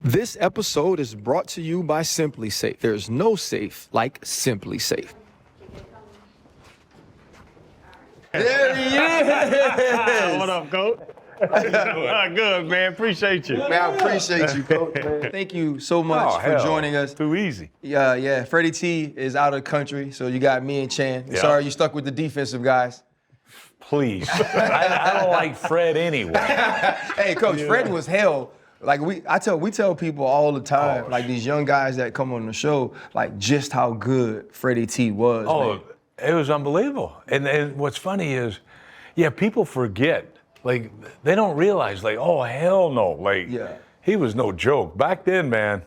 This episode is brought to you by Simply Safe. There's no safe like Simply Safe. There he is! What up, Coach? Good, man. Appreciate you. Man, I appreciate you, Coach. Man. Thank you so much for joining us. Too easy. Yeah. Freddie T is out of the country, so you got me and Chan. Yeah. Sorry you stuck with the defensive guys. Please. I don't like Fred anyway. Hey, Coach, Fred was hell. Like we tell people all the time, like these young guys that come on the show, like just how good Freddie T was. Man. It was unbelievable. And what's funny is, people forget. Like, they don't realize, like, oh, hell no. Like, he was no joke. Back then, man,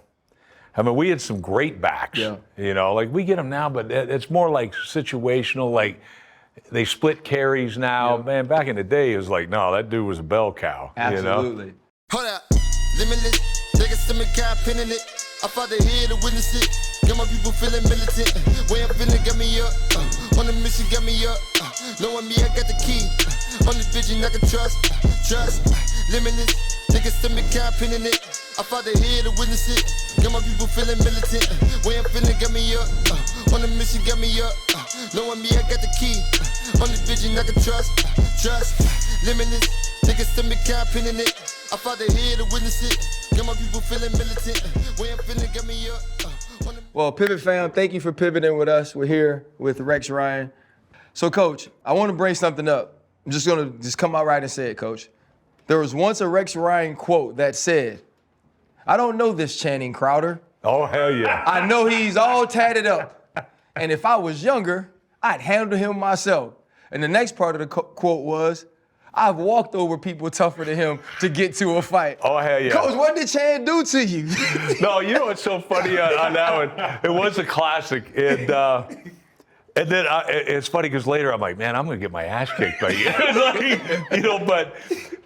I mean, we had some great backs. Yeah. You know, like, we get them now, but it's more like situational. Like, they split carries now. Yeah. Man, back in the day, it was like, no, that dude was a bell cow. Absolutely. You know? Hold up, limitless, take a stomach kind pinning it. I fought the head to witness it. Got my people feeling militant. Way I'm feeling got me up. On the mission got me up. Knowing me, I got the key. On the vision I can trust. Limitless, take a stomach kind pinning it. I fought the head to witness it. Got my people feeling militant. Way I'm feeling got me up. On the mission got me up. Knowing me, I got the key. On the vision I can trust. Limitless, take a stomach kind pinning it. I fought the head to witness it. Got my people feeling militant. Way I'm feeling got me up. Well, Pivot fam, thank you for pivoting with us. We're here with Rex Ryan. So, Coach, I want to bring something up. I'm just going to come out right and say it, Coach. There was once a Rex Ryan quote that said, "I don't know this Channing Crowder. Oh, hell yeah. I know he's all tatted up. And if I was younger, I'd handle him myself." And the next part of the quote was, "I've walked over people tougher than him to get to a fight." Oh, hell yeah. Coach, what did Chan do to you? No, you know what's so funny on that one? It was a classic. And then it's funny because later I'm like, man, I'm going to get my ass kicked by you.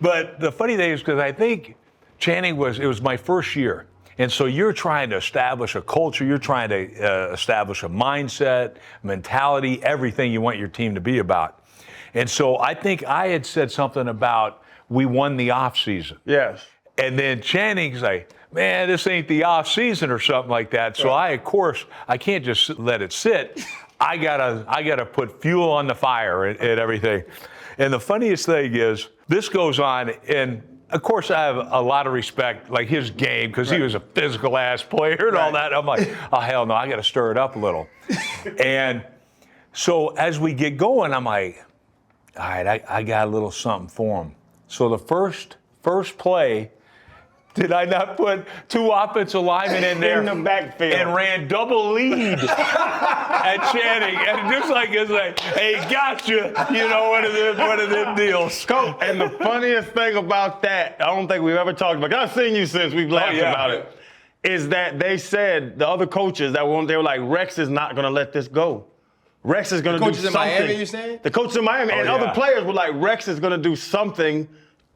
But the funny thing is because I think Channing it was my first year. And so you're trying to establish a culture. You're trying to establish a mindset, mentality, everything you want your team to be about. And so I think I had said something about we won the off season. Yes. And then Channing's like, man, this ain't the off season or something like that. So I can't just let it sit. I gotta put fuel on the fire and everything. And the funniest thing is this goes on, and of course I have a lot of respect, like his game, because he was a physical ass player and all that. I'm like, oh hell no, I gotta stir it up a little. And so as we get going, I'm like, all right, I got a little something for him. So the first play, did I not put two offensive linemen in there In the backfield. and ran double lead at Channing? And just like it's like, hey, gotcha, one of them deals. Coach, and the funniest thing about that, I don't think we've ever talked about, 'cause I've seen you since we've laughed about it, is that they said, the other coaches they were like, Rex is not going to let this go. Rex is going to do something. Coaches in Miami, you saying? The coaches in Miami and other players were like, Rex is going to do something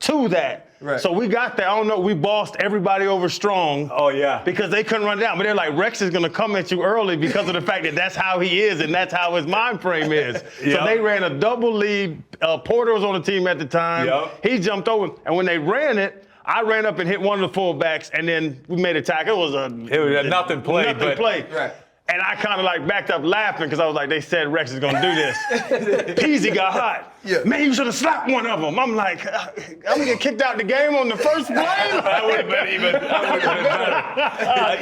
to that. Right. So we got that. I don't know. We bossed everybody over strong. Oh, yeah. Because they couldn't run it down. But they're like, Rex is going to come at you early because of the fact that that's how he is and that's how his mind frame is. So they ran a double lead. Porter was on the team at the time. Yep. He jumped over. And when they ran it, I ran up and hit one of the fullbacks, and then we made a tackle. It was a nothing play. Nothing play. Right. And I kind of like backed up laughing because I was like, they said Rex is going to do this. Peasy got hot. Yeah. Man, you should have slapped one of them. I'm like, I'm going to get kicked out the game on the first play? That would have been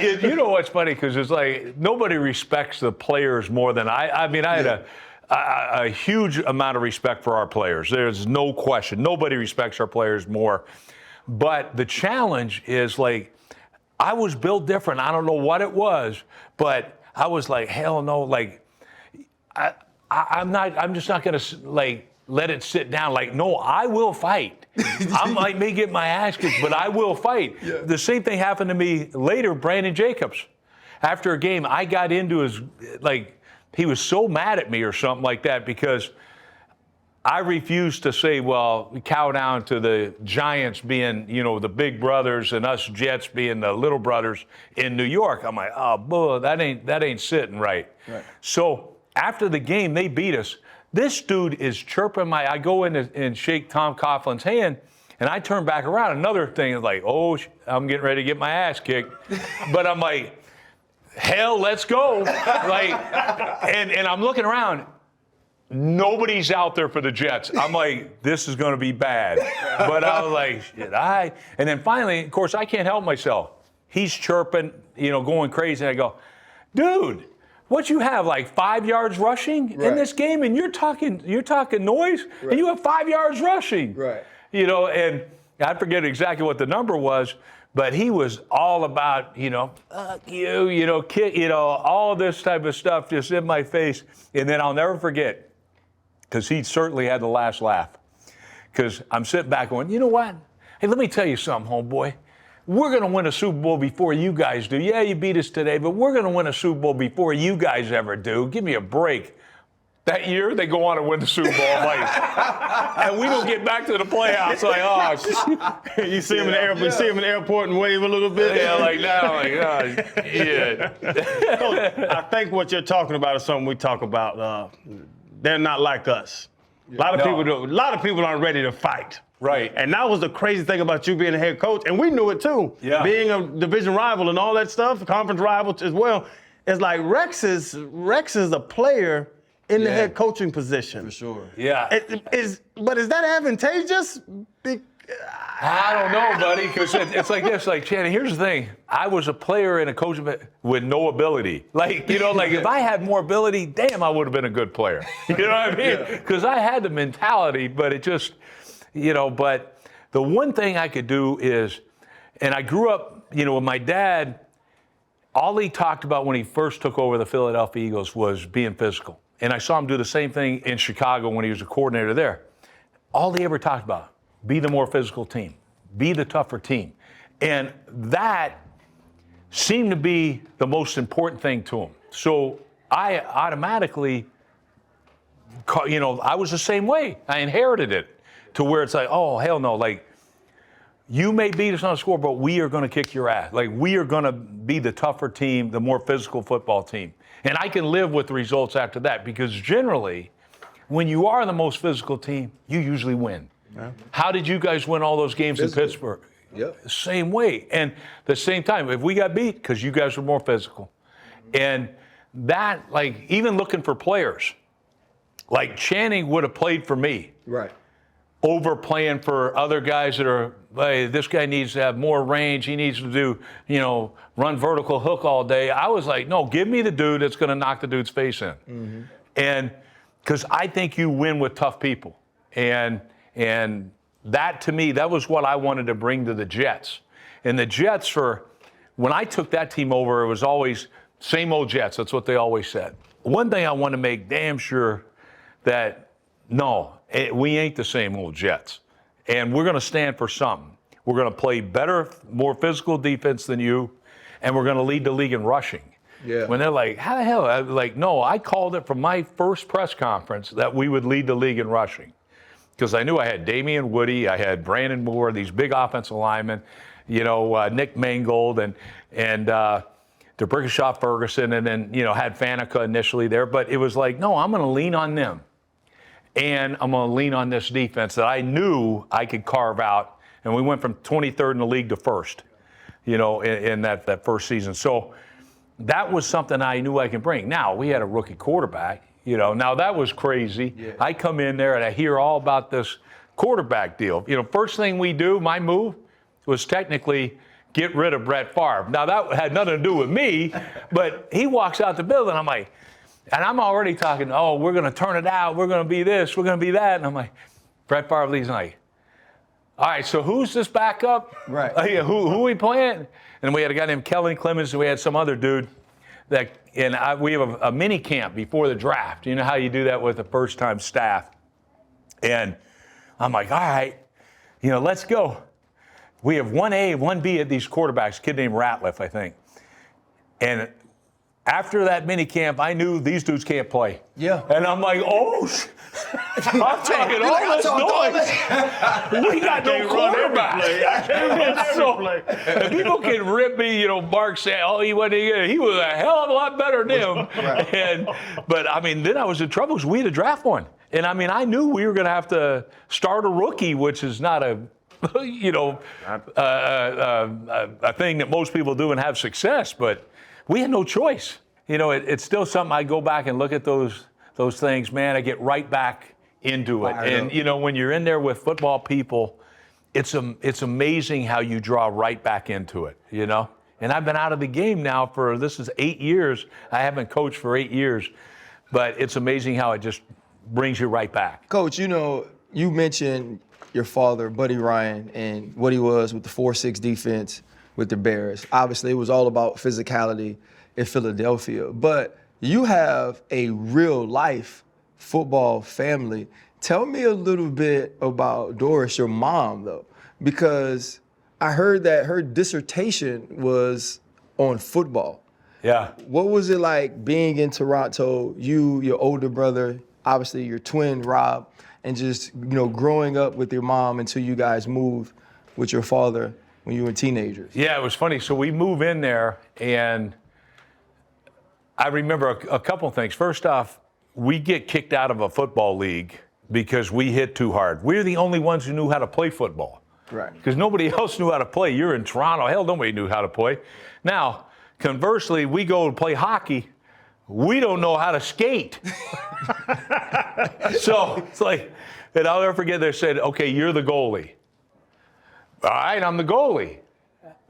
better. You know what's funny? Because it's like nobody respects the players more than I mean, I had a huge amount of respect for our players. There's no question. Nobody respects our players more. But the challenge is like, I was built different. I don't know what it was, but I was like, hell no, like, I'm just not gonna like let it sit down. Like, no, I will fight. I may get my ass kicked, but I will fight. Yeah. The same thing happened to me later, Brandon Jacobs. After a game, I got into his, like, he was so mad at me or something like that because I refused to say, well, we cow down to the Giants being, the big brothers and us Jets being the little brothers in New York. I'm like, oh, boy, that ain't sitting right. So after the game, they beat us. This dude is chirping I go in and shake Tom Coughlin's hand, And I turned back around. Another thing is like, oh, I'm getting ready to get my ass kicked. But I'm like, hell, let's go. Like, and I'm looking around. Nobody's out there for the Jets. I'm like, this is going to be bad. But I was like, shit, and then finally, of course, I can't help myself. He's chirping, going crazy. And I go, dude, what you have, like 5 yards rushing in this game? And you're talking noise, and you have 5 yards rushing. Right. And I forget exactly what the number was, but he was all about, fuck you, kid, all this type of stuff just in my face. And then I'll never forget, because he certainly had the last laugh. Because I'm sitting back going, you know what? Hey, let me tell you something, homeboy. We're going to win a Super Bowl before you guys do. Yeah, you beat us today, but we're going to win a Super Bowl before you guys ever do. Give me a break. That year, they go on and win the Super Bowl. And we don't get back to the playoffs. Like, oh, you see him in the airport, you see him in the airport and wave a little bit. Yeah, like now, yeah. Coach, I think what you're talking about is something we talk about. They're not like us. A lot of people aren't ready to fight. Right. And that was the crazy thing about you being a head coach, and we knew it too. Yeah. Being a division rival and all that stuff, conference rival as well. It's like Rex is a player in the head coaching position. For sure. Yeah. But is that advantageous? I don't know, buddy, because it's like this. Like, Shannon, here's the thing. I was a player and a coach with no ability. Like, if I had more ability, damn, I would have been a good player. You know what I mean? Because I had the mentality, but it just, but the one thing I could do is, and I grew up, with my dad, all he talked about when he first took over the Philadelphia Eagles was being physical. And I saw him do the same thing in Chicago when he was a coordinator there. All he ever talked about, be the more physical team, be the tougher team. And that seemed to be the most important thing to him. So I automatically, I was the same way. I inherited it to where it's like, oh, hell no. Like, you may beat us on the score, but we are going to kick your ass. Like, we are going to be the tougher team, the more physical football team. And I can live with the results after that, because generally, when you are the most physical team, you usually win. Yeah. How did you guys win all those games in Pittsburgh? Yep. Same way. And the same time, if we got beat, because you guys were more physical. And that, like, even looking for players, like Channing would have played for me. Right. Over playing for other guys that are, hey, this guy needs to have more range. He needs to do, run vertical hook all day. I was like, no, give me the dude that's going to knock the dude's face in. Mm-hmm. And because I think you win with tough people. And that, to me, that was what I wanted to bring to the Jets. And the Jets, when I took that team over, it was always same old Jets. That's what they always said. One thing I want to make damn sure that, no, we ain't the same old Jets. And we're going to stand for something. We're going to play better, more physical defense than you, and we're going to lead the league in rushing. Yeah. When they're like, how the hell? I was like, no, I called it from my first press conference that we would lead the league in rushing. Because I knew I had Damian Woody, I had Brandon Moore, these big offensive linemen, Nick Mangold and DeBrickashaw Ferguson, and then, had Fanica initially there. But it was like, no, I'm going to lean on them. And I'm going to lean on this defense that I knew I could carve out. And we went from 23rd in the league to first, in that first season. So that was something I knew I could bring. Now, we had a rookie quarterback. Now that was crazy. Yeah. I come in there and I hear all about this quarterback deal. First thing we do, my move, was technically get rid of Brett Favre. Now that had nothing to do with me, but he walks out the building. I'm like, and I'm already talking, oh, we're going to turn it out. We're going to be this. We're going to be that. And I'm like, Brett Favre leaves like, all right, so who's this backup? Right. Who are we playing? And we had a guy named Kellen Clemens, and we had some other dude we have a mini camp before the draft. You know how you do that with the first-time staff. And I'm like, all right, let's go. We have 1A, 1B at these quarterbacks, a kid named Ratliff, I think. And after that mini camp, I knew these dudes can't play. Yeah. And I'm like, oh, I'm talking all this noise. We got no quarterback. And people can rip me, Mark saying, oh, he was a hell of a lot better than him. Right. But then I was in trouble because we had to draft one. And I knew we were going to have to start a rookie, which is not a a thing that most people do and have success, but we had no choice. It's still something. I go back and look at those things, man. I get right back into it. And when you're in there with football people, it's amazing how you draw right back into it. And I've been out of the game now this is 8 years. I haven't coached for 8 years, but it's amazing how it just brings you right back. Coach, you mentioned your father, Buddy Ryan, and what he was with the 4-6 defense with the Bears. Obviously, it was all about physicality in Philadelphia, but you have a real life football family. Tell me a little bit about Doris, your mom, though, because I heard that her dissertation was on football. Yeah. What was it like being in Toronto, you, your older brother, obviously your twin, Rob, and just, growing up with your mom until you guys moved with your father when you were teenagers? Yeah, it was funny. So we move in there, and I remember a couple things. First off, we get kicked out of a football league because we hit too hard. We're the only ones who knew how to play football. Right. Because nobody else knew how to play. You're in Toronto. Hell, nobody knew how to play. Now, conversely, we go and play hockey. We don't know how to skate. So it's like, and I'll never forget, they said, okay, you're the goalie. All right, I'm the goalie.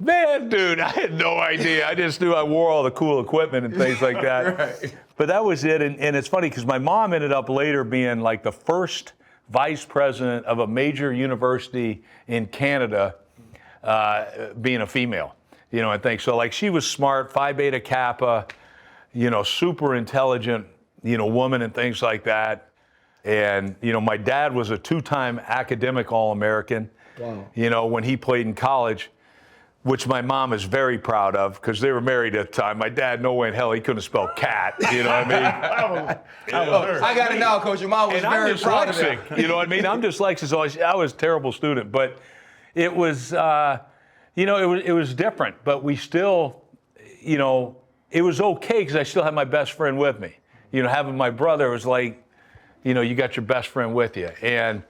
Man, dude, I had no idea. I just knew I wore all the cool equipment and things like that. Right. But that was it. And it's funny because my mom ended up later being like the first vice president of a major university in Canada, being a female. I think so. Like, she was smart, Phi Beta Kappa, super intelligent, woman and things like that. And, my dad was a 2-time academic All-American, wow. When he played in college, which my mom is very proud of because they were married at the time. My dad, no way in hell, he couldn't spell cat, you know what I mean? I got it now, Coach. Your mom was And very I'm proud of that. dyslexic, you know what I mean? I'm dyslexic, so I was a terrible student, but it was, it was different, but we still, it was okay because I still had my best friend with me. Having my brother was like, you got your best friend with you. And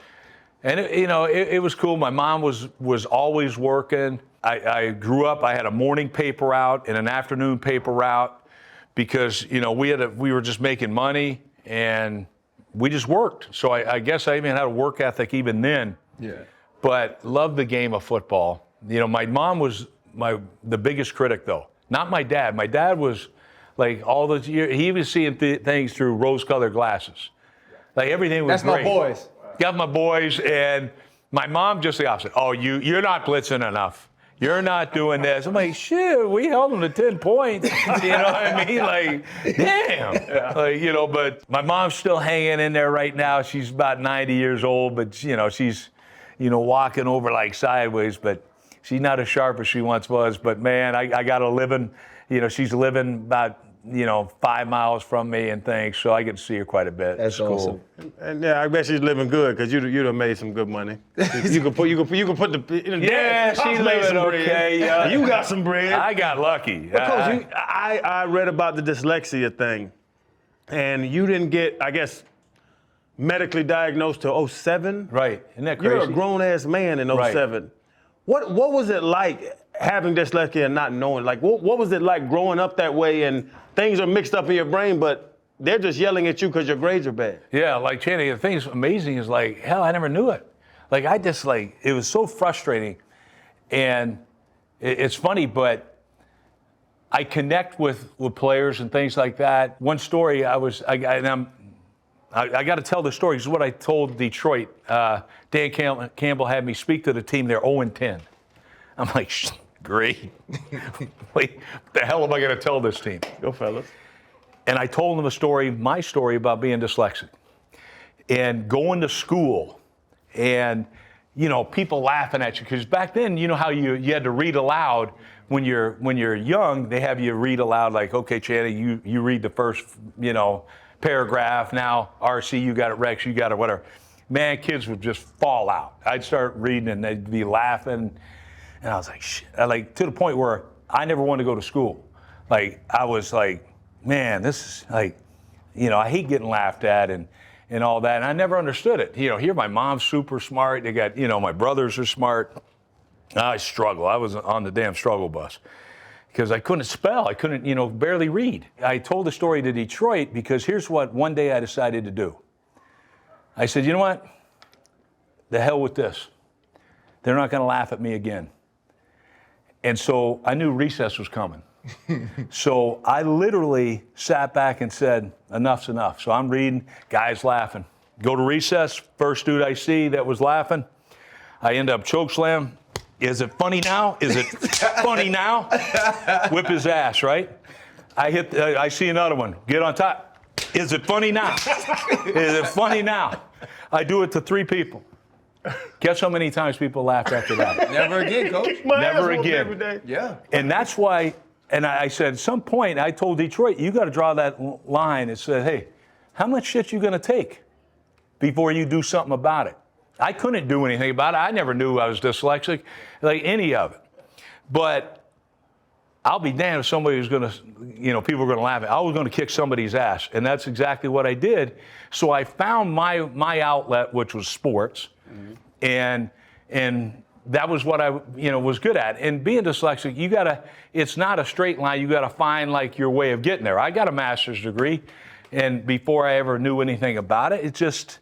it was cool. My mom was always working. I grew up, I had a morning paper out and an afternoon paper out because, we were just making money and we just worked. So I guess I even had a work ethic even then. Yeah. But loved the game of football. My mom was the biggest critic, though. Not my dad. My dad was like all those years, he was seeing things through rose-colored glasses. Like everything was great. That's my boys. Got my boys, and my mom just the opposite. Oh, you're not blitzing enough. You're not doing this. I'm like, shit, we held them to 10 points. You know what I mean? Like, damn. Yeah. Like, but my mom's still hanging in there right now. She's about 90 years old, but, she's, walking over like sideways, but she's not as sharp as she once was. But, man, I got a living, she's living about, 5 miles from me and things, so I get to see her quite a bit. That's awesome. Cool. And yeah, I bet she's living good because you'd have made some good money. You could put the Yeah, she's living okay. Yeah. You got some bread. I got lucky. Coach, I read about the dyslexia thing, and you didn't get, I guess, medically diagnosed till 07? Right. Isn't that crazy? You're a grown-ass man in 07. Right. What was it like having dyslexia and not knowing? Like, what was it like growing up that way and things are mixed up in your brain, but they're just yelling at you because your grades are bad? Yeah, like, Channing, the thing that's amazing is, like, hell, I never knew it. Like, it was so frustrating. And it's funny, but I connect with players and things like that. One story I got to tell the story. This is what I told Detroit. Dan Campbell had me speak to the team. They're 0-10. I'm like, great. Wait, what the hell am I going to tell this team? Go, fellas. And I told them my story about being dyslexic and going to school and, people laughing at you. Because back then, how you had to read aloud when you're young. They have you read aloud like, okay, Channing, you read the first, paragraph. Now, RC, you got it, Rex, you got it, whatever. Man, kids would just fall out. I'd start reading and they'd be laughing. And I was like, shit. To the point where I never wanted to go to school. Like, I was like, man, this is like, I hate getting laughed at. And and all that. And I never understood it. Here my mom's super smart. They got, my brothers are smart. I struggle. I was on the damn struggle bus because I couldn't spell. I couldn't, barely read. I told the story to Detroit because here's what one day I decided to do. I said, you know what? The hell with this. They're not going to laugh at me again. And so I knew recess was coming. So I literally sat back and said, enough's enough. So I'm reading, guys laughing. Go to recess, first dude I see that was laughing, I end up chokeslam. Is it funny now? Is it funny now? Whip his ass, right? I see another one. Get on top. Is it funny now? Is it funny now? I do it to 3 people. Guess how many times people laughed after that? Never again, coach. Never again. Yeah. And that's why, and I said at some point, I told Detroit, you got to draw that line and said, hey, how much shit you going to take before you do something about it? I couldn't do anything about it. I never knew I was dyslexic, like any of it. But I'll be damned if somebody was going to, people were going to laugh at. I was going to kick somebody's ass, and that's exactly what I did. So I found my outlet, which was sports, and that was what I, was good at. And being dyslexic, it's not a straight line. You got to find like your way of getting there. I got a master's degree, and before I ever knew anything about it, it just,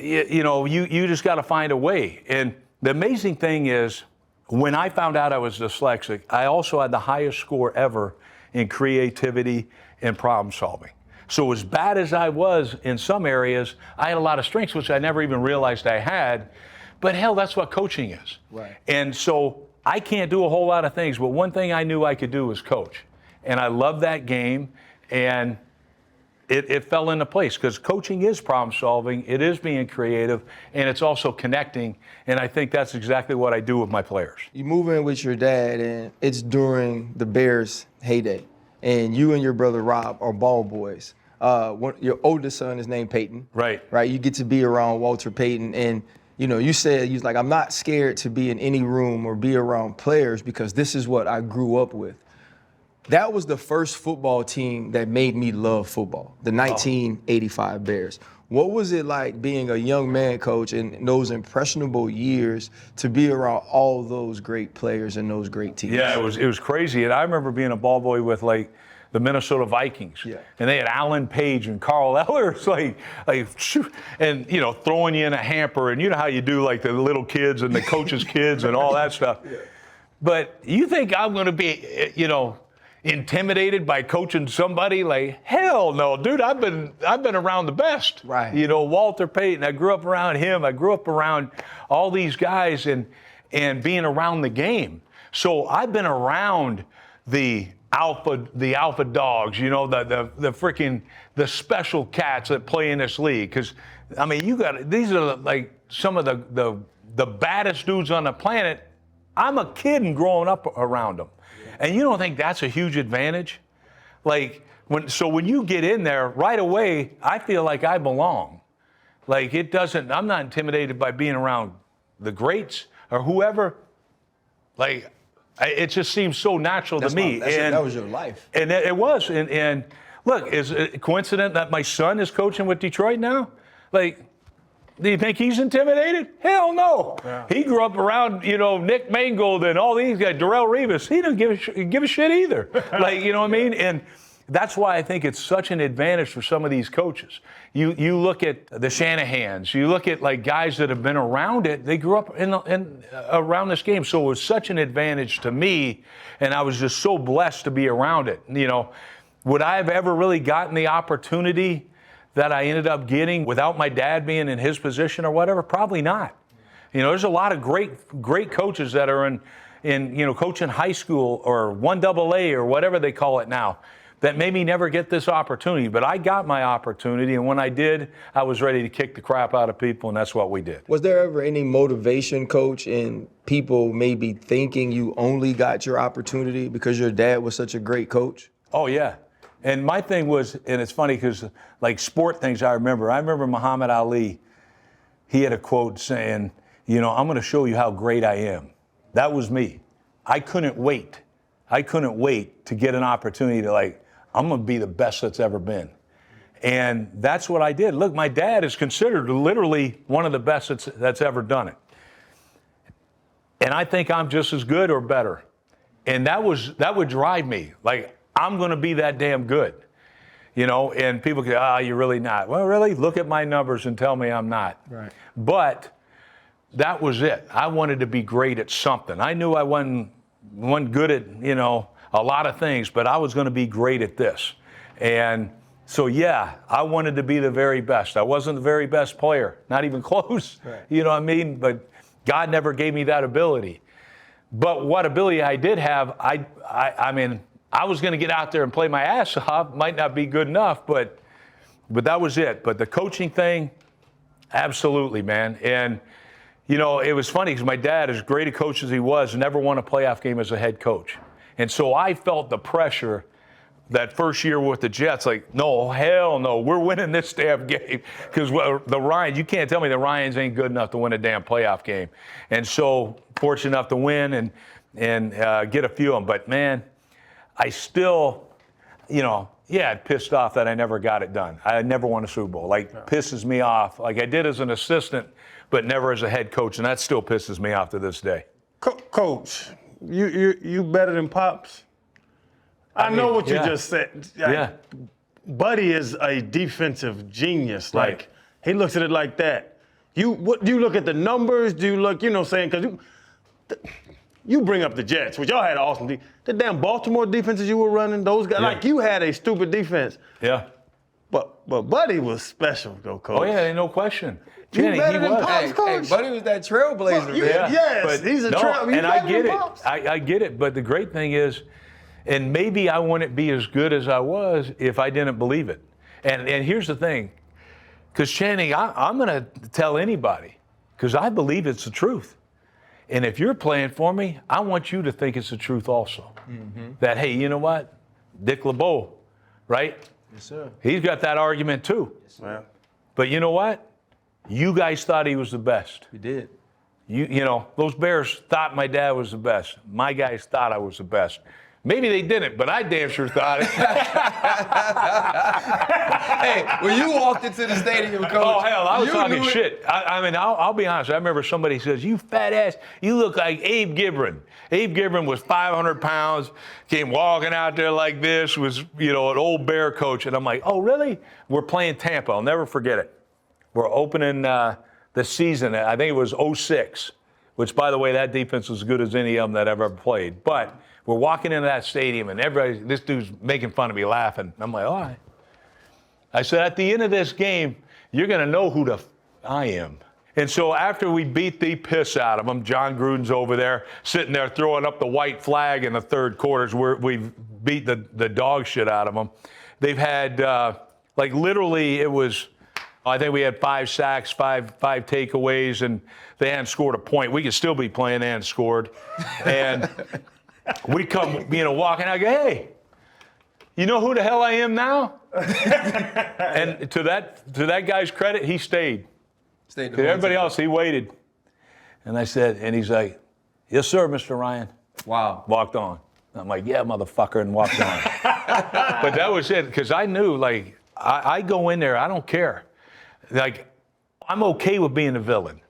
you just got to find a way. And the amazing thing is, when I found out I was dyslexic, I also had the highest score ever in creativity and problem solving. So as bad as I was in some areas, I had a lot of strengths, which I never even realized I had. But hell, that's what coaching is. Right. And so I can't do a whole lot of things, but one thing I knew I could do was coach. And I loved that game, and it fell into place because coaching is problem solving, it is being creative, and it's also connecting. And I think that's exactly what I do with my players. You move in with your dad, and it's during the Bears' heyday, and you and your brother Rob are ball boys. Your oldest son is named Peyton. Right. Right. You get to be around Walter Payton, and you said you was like, I'm not scared to be in any room or be around players because this is what I grew up with. That was the first football team that made me love football, the 1985 Bears. What was it like being a young man, coach, in those impressionable years to be around all those great players and those great teams? Yeah, it was crazy. And I remember being a ball boy with like the Minnesota Vikings. Yeah. And they had Alan Page and Carl Ellers, and throwing you in a hamper, and you know how you do like the little kids and the coaches' kids and all that stuff. Yeah. But you think I'm going to be, intimidated by coaching somebody? Like, hell no, dude. I've been around the best. Right. Walter Payton. I grew up around him. I grew up around all these guys and being around the game. So I've been around the alpha dogs. The freaking the special cats that play in this league. Because these are like some of the baddest dudes on the planet. I'm a kid and growing up around them. And you don't think that's a huge advantage? When you get in there right away, I feel like I belong. I'm not intimidated by being around the greats or whoever. It just seems so natural to me. That was your life. And it was. And look, is it coincident that my son is coaching with Detroit now? Do you think he's intimidated? Hell no. Yeah. He grew up around, Nick Mangold and all these guys, Darrelle Revis. He doesn't give a shit either. You know what I mean? And that's why I think it's such an advantage for some of these coaches. You look at the Shanahans. You look at guys that have been around it. They grew up around this game. So it was such an advantage to me, and I was just so blessed to be around it. Would I have ever really gotten the opportunity that I ended up getting without my dad being in his position or whatever? Probably not. There's a lot of great coaches that are in coaching high school or 1AA or whatever they call it now that maybe never get this opportunity. But I got my opportunity, and when I did, I was ready to kick the crap out of people, and that's what we did. Was there ever any motivation, Coach, in people maybe thinking you only got your opportunity because your dad was such a great coach? Oh, yeah. And my thing was, and it's funny because sport things I remember Muhammad Ali, he had a quote saying, I'm going to show you how great I am. That was me. I couldn't wait to get an opportunity to I'm going to be the best that's ever been. And that's what I did. Look, my dad is considered literally one of the best that's ever done it. And I think I'm just as good or better. And that would drive me. Like, I'm going to be that damn good. You know, and people go, you're really not. Well, really? Look at my numbers and tell me I'm not. Right. But that was it. I wanted to be great at something. I knew I wasn't good at, a lot of things, but I was going to be great at this. And so, yeah, I wanted to be the very best. I wasn't the very best player, not even close. Right. You know what I mean? But God never gave me that ability. But what ability I did have, I mean, I was going to get out there and play my ass off. Might not be good enough, but that was it. But the coaching thing, absolutely, man. And, it was funny because my dad, as great a coach as he was, never won a playoff game as a head coach. And so I felt the pressure that first year with the Jets, like, no, hell no, we're winning this damn game. Because the Ryans, you can't tell me the Ryans ain't good enough to win a damn playoff game. And so fortunate enough to win and get a few of them. But, man, I still, it pissed off that I never got it done. I never won a Super Bowl. Pisses me off. Like I did as an assistant, but never as a head coach, and that still pisses me off to this day. Coach, you better than Pops? I know what you just said. Yeah. Buddy is a defensive genius. Right. Like, he looks at it like that. Do you look at the numbers? Do you look, because you bring up the Jets, which y'all had awesome defense. The damn Baltimore defenses you were running, those guys, like you had a stupid defense. Yeah. But Buddy was special, though, Coach. Oh, yeah, ain't no question. You Channing, better he than was. Pops, Coach. Hey, Buddy was that trailblazer, man. Yes, But he's a no, trailblazer. and I get it. I get it. But the great thing is, and maybe I wouldn't be as good as I was if I didn't believe it. And here's the thing, because Channing, I'm going to tell anybody, because I believe it's the truth. And if you're playing for me, I want you to think it's the truth also. Mm-hmm. That, hey, you know what? Dick LeBeau, right? Yes, sir. He's got that argument too. Yes, sir. But you know what? You guys thought he was the best. We did. Those Bears thought my dad was the best. My guys thought I was the best. Maybe they didn't, but I damn sure thought it. Hey, when you walked into the stadium, Coach. Oh, hell, I was you talking knew it. shit. I mean, I'll be honest. I remember somebody says, you fat ass, you look like Abe Gibran. Abe Gibran was 500 pounds, came walking out there like this, was, an old Bear coach. And I'm like, oh, really? We're playing Tampa. I'll never forget it. We're opening the season. I think it was 06, which, by the way, that defense was as good as any of them that I've ever played. But we're walking into that stadium, and this dude's making fun of me, laughing. I'm like, all right. I said, at the end of this game, you're going to know who I am. And so after we beat the piss out of them, John Gruden's over there, sitting there throwing up the white flag in the third quarters where we beat the dog shit out of them. They've had, literally, it was, I think we had 5 sacks, five takeaways, and they hadn't scored a point. We could still be playing, they hadn't scored. And we come, walking out, I go, hey, you know who the hell I am now? And to that guy's credit, he stayed. To everybody else, he waited. And I said, and he's like, yes, sir, Mr. Ryan. Wow. Walked on. I'm like, yeah, motherfucker, and walked on. But that was it, because I knew, I go in there, I don't care. I'm okay with being a villain.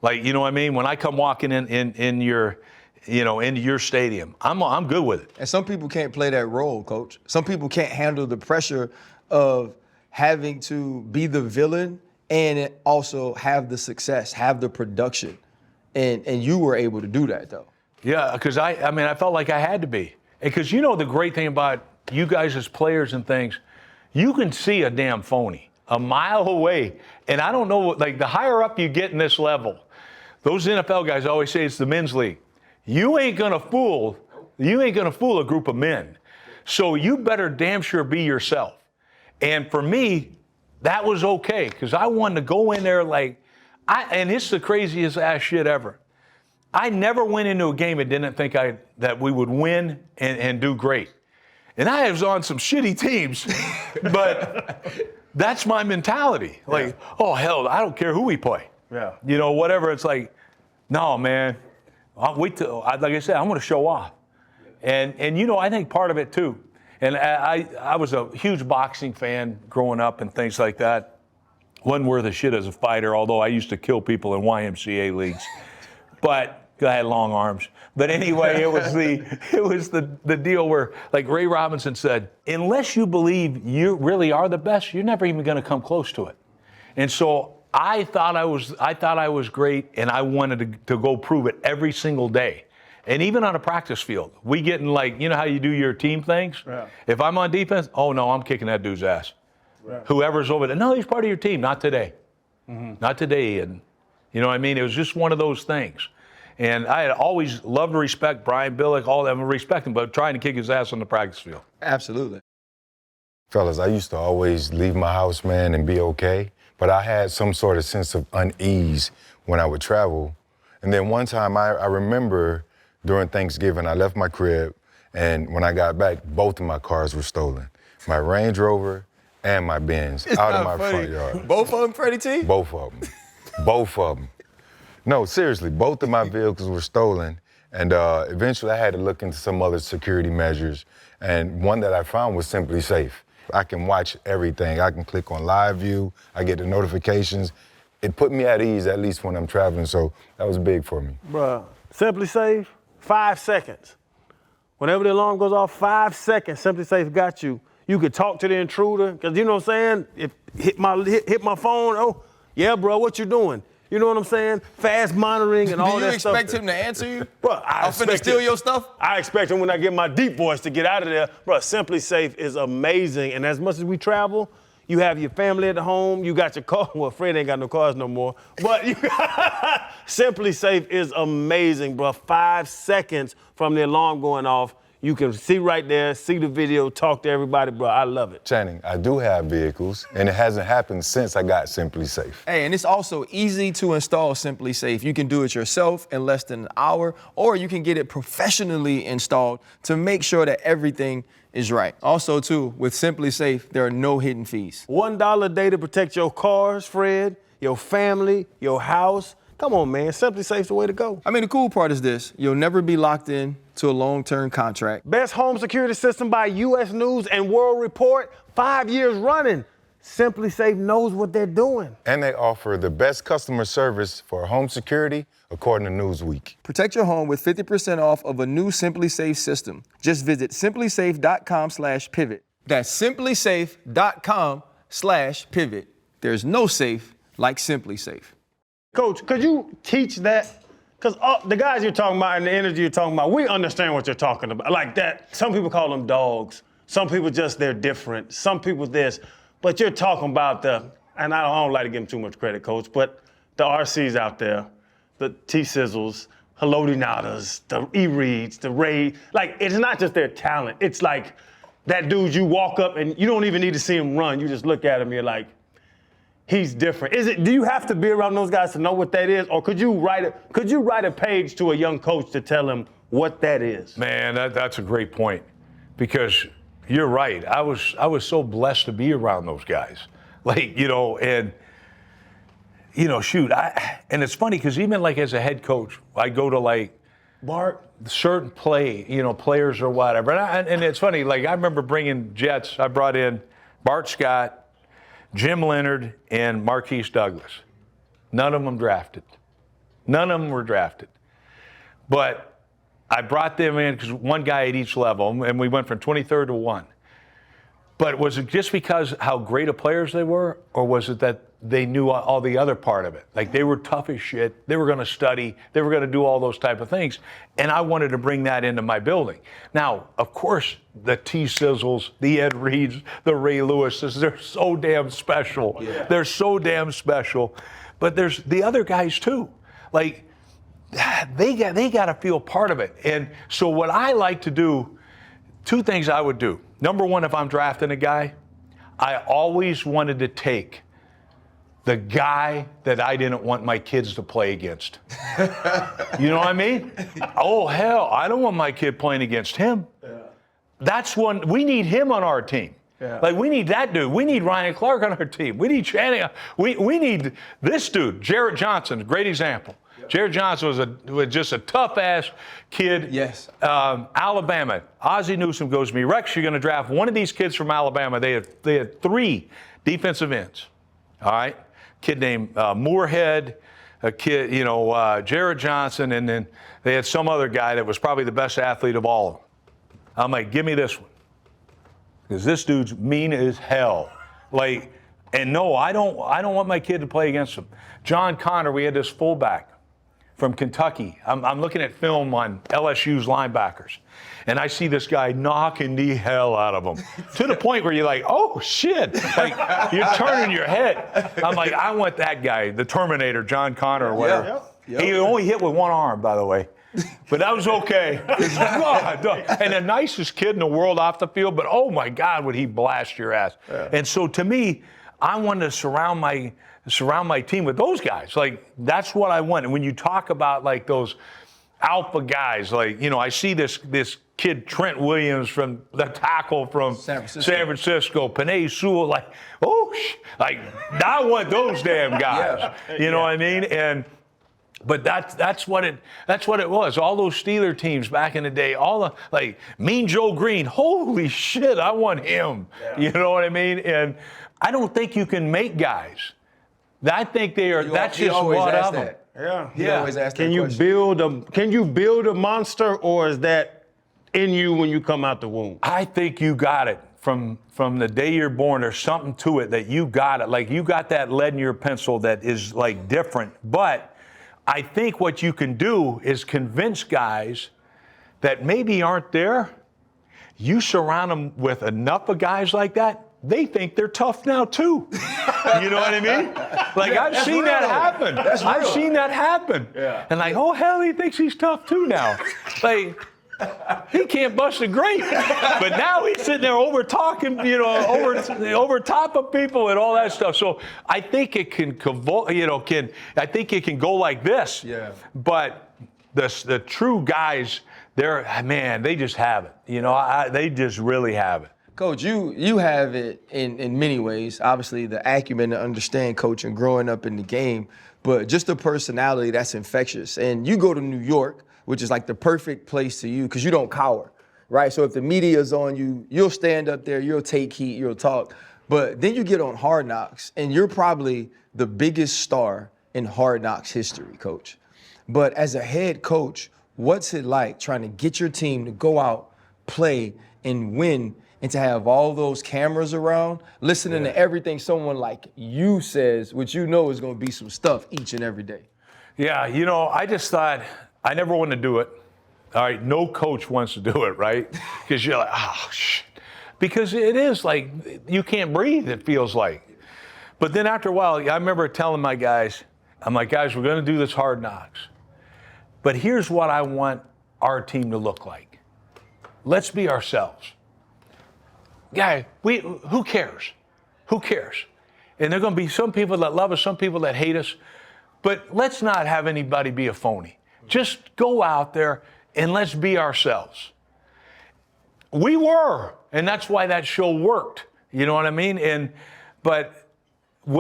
You know what I mean? When I come walking in your, into your stadium, I'm good with it. And some people can't play that role, Coach. Some people can't handle the pressure of having to be the villain and also have the success, have the production. And you were able to do that, though. Yeah, because I felt like I had to be. Because the great thing about you guys as players and things, you can see a damn phony a mile away. And I don't know, the higher up you get in this level, those NFL guys always say it's the men's league. You ain't gonna fool a group of men. So you better damn sure be yourself. And for me, that was okay, because I wanted to go in there and it's the craziest ass shit ever. I never went into a game and didn't think that we would win and do great. And I was on some shitty teams, but that's my mentality. Oh, hell, I don't care who we play. Yeah. Whatever. It's no, man. I'll wait till, like I said, I'm going to show off. And I think part of it too, And I was a huge boxing fan growing up and things like that. Wasn't worth a shit as a fighter, although I used to kill people in YMCA leagues. But I had long arms. But anyway, it was the deal where, like Ray Robinson said, unless you believe you really are the best, you're never even going to come close to it. And so I thought I was great, and I wanted to go prove it every single day. And even on a practice field, we get in, like, you know how you do your team things? Yeah. If I'm on defense, oh no, I'm kicking that dude's ass. Yeah. Whoever's over there, no, he's part of your team. Not today. Mm-hmm. Not today. And you know what I mean? It was just one of those things. And I had always loved to respect Brian Billick, all of them, respect him, but trying to kick his ass on the practice field. Absolutely. Fellas, I used to always leave my house, man, and be okay. But I had some sort of sense of unease when I would travel. And then one time I remember during Thanksgiving, I left my crib, and when I got back, both of my cars were stolen. My Range Rover and my Benz out of my front yard. Both of them, Freddie T? Both of them. Both of them. No, seriously, both of my vehicles were stolen, and eventually I had to look into some other security measures, and one that I found was Simply Safe. I can watch everything. I can click on live view. I get the notifications. It put me at ease, at least when I'm traveling, so that was big for me. Bruh, Simply Safe, 5 seconds. Whenever the alarm goes off, 5 seconds, Simply Safe got you. You could talk to the intruder, because you know what I'm saying? If hit my phone, oh, yeah, bro, what you doing? You know what I'm saying? Fast monitoring and all that stuff. Do you expect him to answer you? Bro, I'm finna steal your stuff? I expect him when I get my deep voice to get out of there. Bro, Simply Safe is amazing. And as much as we travel, you have your family at the home, you got your car. Well, Fred ain't got no cars no more. But Simply Safe is amazing, bro. 5 seconds from the alarm going off, you can see right there, see the video, talk to everybody, bro. I love it. Channing, I do have vehicles, and it hasn't happened since I got Simply Safe. Hey, and it's also easy to install Simply Safe. You can do it yourself in less than an hour, or you can get it professionally installed to make sure that everything is right. Also, too, with Simply Safe, there are no hidden fees. $1 a day to protect your cars, Fred, your family, your house. Come on, man. Simply Safe's the way to go. I mean, the cool part is this. You'll never be locked in to a long-term contract. Best home security system by U.S. News and World Report, 5 years running. Simply Safe knows what they're doing. And they offer the best customer service for home security, according to Newsweek. Protect your home with 50% off of a new Simply Safe system. Just visit simplysafe.com/pivot. That's simplysafe.com/pivot. There's no safe like Simply Safe. Coach, could you teach that? Because the guys you're talking about and the energy you're talking about, we understand what you're talking about. Like that, some people call them dogs. Some people just, they're different. Some people this. But you're talking about and I don't like to give them too much credit, Coach, but the RCs out there, the T-Sizzles, Haloti Nadas, the E-Reeds, the Ray, like, it's not just their talent. It's like that dude you walk up and you don't even need to see him run. You just look at him, you're like, he's different. Do you have to be around those guys to know what that is? Or could you write a page to a young coach to tell him what that is? Man, that's a great point, because you're right. I was so blessed to be around those guys. Like, you know, and you know, shoot, and it's funny because even like as a head coach, I go to like certain players or whatever. And it's funny, like I remember bringing Jets. I brought in Bart Scott, Jim Leonard, and Marquise Douglas. None of them drafted. None of them were drafted. But I brought them in because one guy at each level, and we went from 23rd to 1. But was it just because how great of players they were, or was it that they knew all the other part of it? Like they were tough as shit. They were going to study. They were going to do all those type of things. And I wanted to bring that into my building. Now, of course, the T-Sizzles, the Ed Reeds, the Ray Lewises, they're so damn special. Yeah. They're so damn special. But there's the other guys too. Like they got to feel part of it. And so what I like to do, 2 things I would do. Number one, if I'm drafting a guy, I always wanted to take the guy that I didn't want my kids to play against. You know what I mean? Oh, hell, I don't want my kid playing against him. Yeah. That's one, we need him on our team. Yeah. Like, we need that dude. We need Ryan Clark on our team. We need Channing. We need this dude, Jarrett Johnson, great example. Jared Johnson was just a tough-ass kid. Yes. Alabama. Ozzie Newsome goes to me, Rex, you're going to draft one of these kids from Alabama. They had 3 defensive ends, all right? Kid named Moorhead, a kid, Jared Johnson, and then they had some other guy that was probably the best athlete of all of them. I'm like, give me this one. Because this dude's mean as hell. Like, and no, I don't want my kid to play against him. John Connor, we had this fullback from Kentucky. I'm looking at film on LSU's linebackers, and I see this guy knocking the hell out of him to the point where you're like, oh, shit. Like, you're turning your head. I'm like, I want that guy, the Terminator, John Connor or whatever. Yep. He only hit with one arm, by the way. But that was okay. God, and the nicest kid in the world off the field, but oh my God, would he blast your ass. Yeah. And so to me, I wanted to surround my team with those guys. Like, that's what I want. And when you talk about like those alpha guys, like, I see this kid, Trent Williams, from the tackle from San Francisco, Panay Sewell, like, I want those damn guys. You know what I mean? But that's what it was. All those Steeler teams back in the day, like Mean Joe Green, holy shit, I want him. Yeah. You know what I mean? And I don't think you can make guys. I think they are. That's just one of them. Yeah. He always asks Can that you question. can you build a monster, or is that in you when you come out the womb? I think you got it from the day you're born. There's something to it that you got it. Like, you got that lead in your pencil that is like different, but I think what you can do is convince guys that maybe aren't there. You surround them with enough of guys like that, they think they're tough now too. You know what I mean? Like, I've seen that happen. I've seen that happen. Yeah. And like, oh, hell, he thinks he's tough too now. Like, he can't bust a grape. But now he's sitting there over talking, over top of people and all that stuff. So I think it can I think it can go like this. Yeah. But the true guys, they just have it. They just really have it. Coach, you have it in many ways. Obviously, the acumen to understand coaching, growing up in the game, but just the personality that's infectious. And you go to New York, which is like the perfect place to you because you don't cower, right? So if the media's on you, you'll stand up there, you'll take heat, you'll talk. But then you get on Hard Knocks, and you're probably the biggest star in Hard Knocks history, Coach. But as a head coach, what's it like trying to get your team to go out, play, and win, and to have all those cameras around, listening to everything someone like you says, which is going to be some stuff each and every day? Yeah, I just thought, I never want to do it. All right, no coach wants to do it, right? Because you're like, oh, shit. Because it is like, you can't breathe, it feels like. But then after a while, I remember telling my guys, I'm like, guys, we're going to do this Hard Knocks. But here's what I want our team to look like. Let's be ourselves. Guy, who cares? Who cares? And there are going to be some people that love us, some people that hate us. But let's not have anybody be a phony. Just go out there and let's be ourselves. We were, and that's why that show worked. You know what I mean? But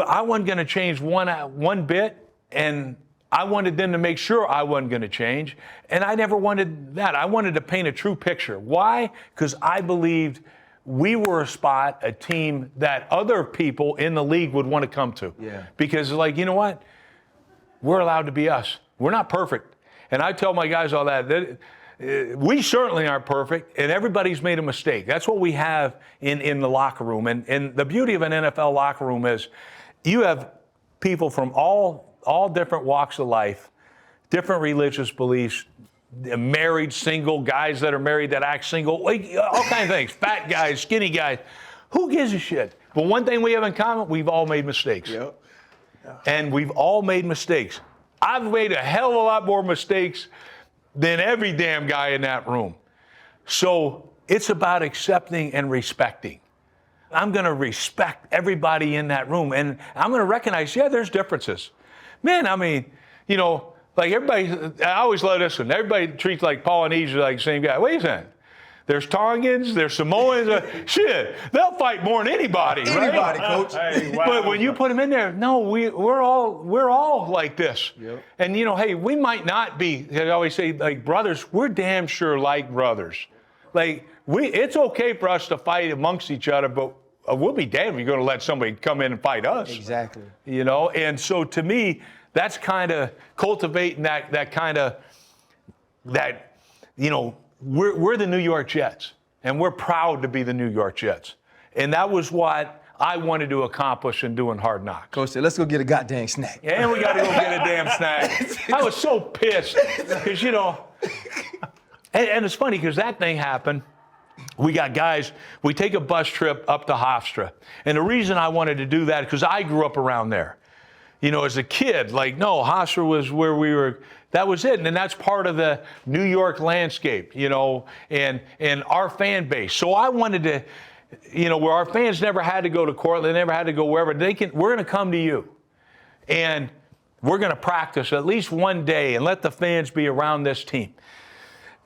I wasn't going to change one bit, and I wanted them to make sure I wasn't going to change, and I never wanted that. I wanted to paint a true picture. Why? Because I believed we were a team that other people in the league would want to come to. Yeah. Because, like, you know what? We're allowed to be us. We're not perfect. And I tell my guys all that we certainly aren't perfect, and everybody's made a mistake. That's what we have in the locker room. And the beauty of an NFL locker room is you have people from all different walks of life, different religious beliefs, married, single, guys that are married that act single, like all kinds of things, fat guys, skinny guys. Who gives a shit? But one thing we have in common, we've all made mistakes. Yep. Yeah. And we've all made mistakes. I've made a hell of a lot more mistakes than every damn guy in that room. So it's about accepting and respecting. I'm going to respect everybody in that room, and I'm going to recognize, there's differences. Man, I mean, like everybody, I always love this one. Everybody treats like Polynesians like the same guy. Wait a second. There's Tongans, there's Samoans. Shit, they'll fight more than anybody, right? Anybody, coach. Hey, wow. But when you put them in there, no, we're all like this. Yep. And hey, we might not be. I always say, like brothers, we're damn sure like brothers. Like it's okay for us to fight amongst each other, but we'll be damned if you're going to let somebody come in and fight us. Exactly. And so to me, that's kind of cultivating that kind of we're the New York Jets, and we're proud to be the New York Jets. And that was what I wanted to accomplish in doing Hard Knocks. Coach said, let's go get a goddamn snack. And we got to go get a damn snack. I was so pissed because, and it's funny because that thing happened. We got guys, we take a bus trip up to Hofstra. And the reason I wanted to do that, because I grew up around there. As a kid, Hofstra was where we were, that was it. And that's part of the New York landscape, and our fan base. So I wanted to, where our fans never had to go to Cortland, never had to go wherever, we're going to come to you. And we're going to practice at least one day and let the fans be around this team.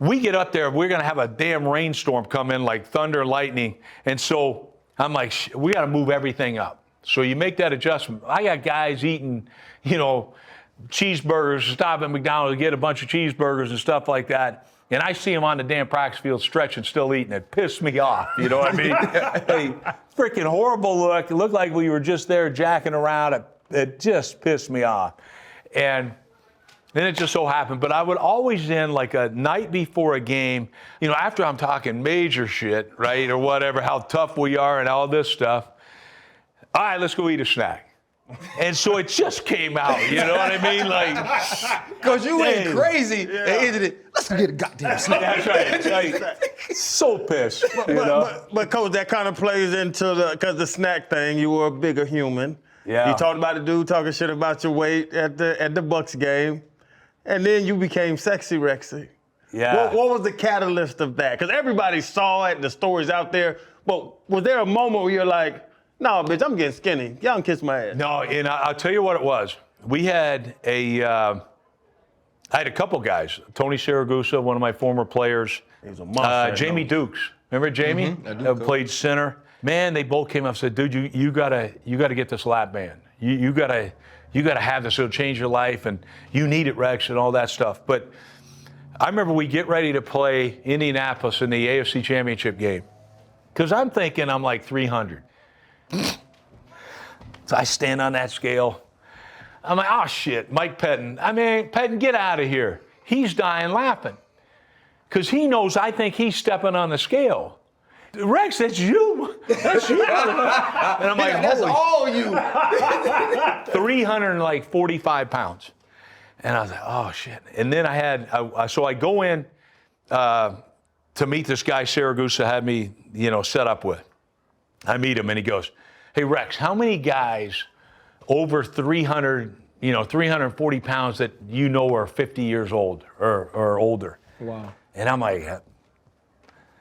We get up there, we're going to have a damn rainstorm come in like thunder, lightning. And so I'm like, we got to move everything up. So you make that adjustment. I got guys eating, cheeseburgers, stop at McDonald's to get a bunch of cheeseburgers and stuff like that. And I see them on the damn practice field stretching, still eating. It pissed me off. You know what I mean? Hey, freaking horrible look. It looked like we were just there jacking around. It just pissed me off. And then it just so happened. But I would always end like a night before a game, after I'm talking major shit, right, or whatever, how tough we are and all this stuff. All right, let's go eat a snack. And so it just came out, you know what I mean? Like, Coach, you went crazy and ended it. Let's go get a goddamn snack. That's right. Like, so pissed. But Coach, that kind of plays into because the snack thing, you were a bigger human. Yeah. You talked about the dude talking shit about your weight at the Bucks game. And then you became sexy Rexy. Yeah. What was the catalyst of that? Because everybody saw it, the stories out there. But was there a moment where you're like, no, bitch, I'm getting skinny. Y'all can kiss my ass. No, and I'll tell you what it was. We had I had a couple guys. Tony Siragusa, one of my former players. He was a monster. Jamie Dukes. Remember Jamie? Mm-hmm. Played center. Man, they both came up and said, dude, you gotta get this lap band. You gotta have this. It'll change your life, and you need it, Rex, and all that stuff. But I remember we get ready to play Indianapolis in the AFC Championship game. Because I'm thinking I'm like 300. So I stand on that scale. I'm like, oh, shit, Mike Pettin. Pettin, get out of here. He's dying laughing. Because he knows I think he's stepping on the scale. Rex, that's you. That's you. And I'm like, That's all you. 345 pounds. And I was like, oh, shit. And then so I go in to meet this guy Siragusa had me, set up with. I meet him and he goes, hey, Rex, how many guys over 340 pounds that are 50 years old or older? Wow. And I'm like,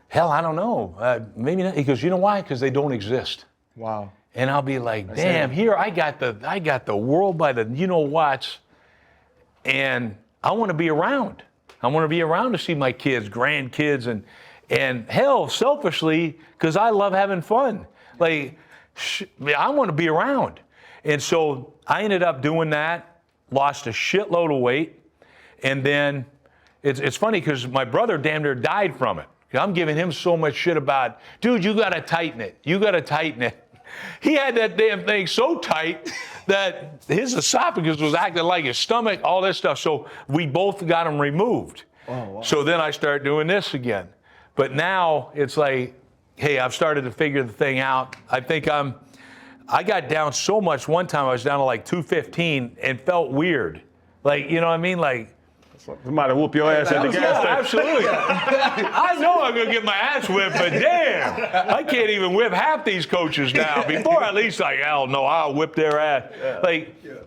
hell, I don't know. Maybe not. He goes, you know why? Because they don't exist. Wow. And I'll be like, damn, here I got the world by the you-know-whats, and I want to be around. I want to be around to see my kids, grandkids, and hell, selfishly, because I love having fun. Like, I want to be around. And so I ended up doing that, lost a shitload of weight, and then it's funny because my brother damn near died from it. I'm giving him so much shit about, dude, you got to tighten it. You got to tighten it. He had that damn thing so tight that his esophagus was acting like his stomach, all this stuff. So we both got him removed. Oh, wow. So then I start doing this again. But now it's like, hey, I've started to figure the thing out. I think I got down so much one time, I was down to like 215 and felt weird. Like, you know what I mean? Like, somebody whoop your ass at the gas station. Absolutely. I know I'm going to get my ass whipped, but damn, I can't even whip half these coaches now. Before, at least, like, hell no, I'll whip their ass.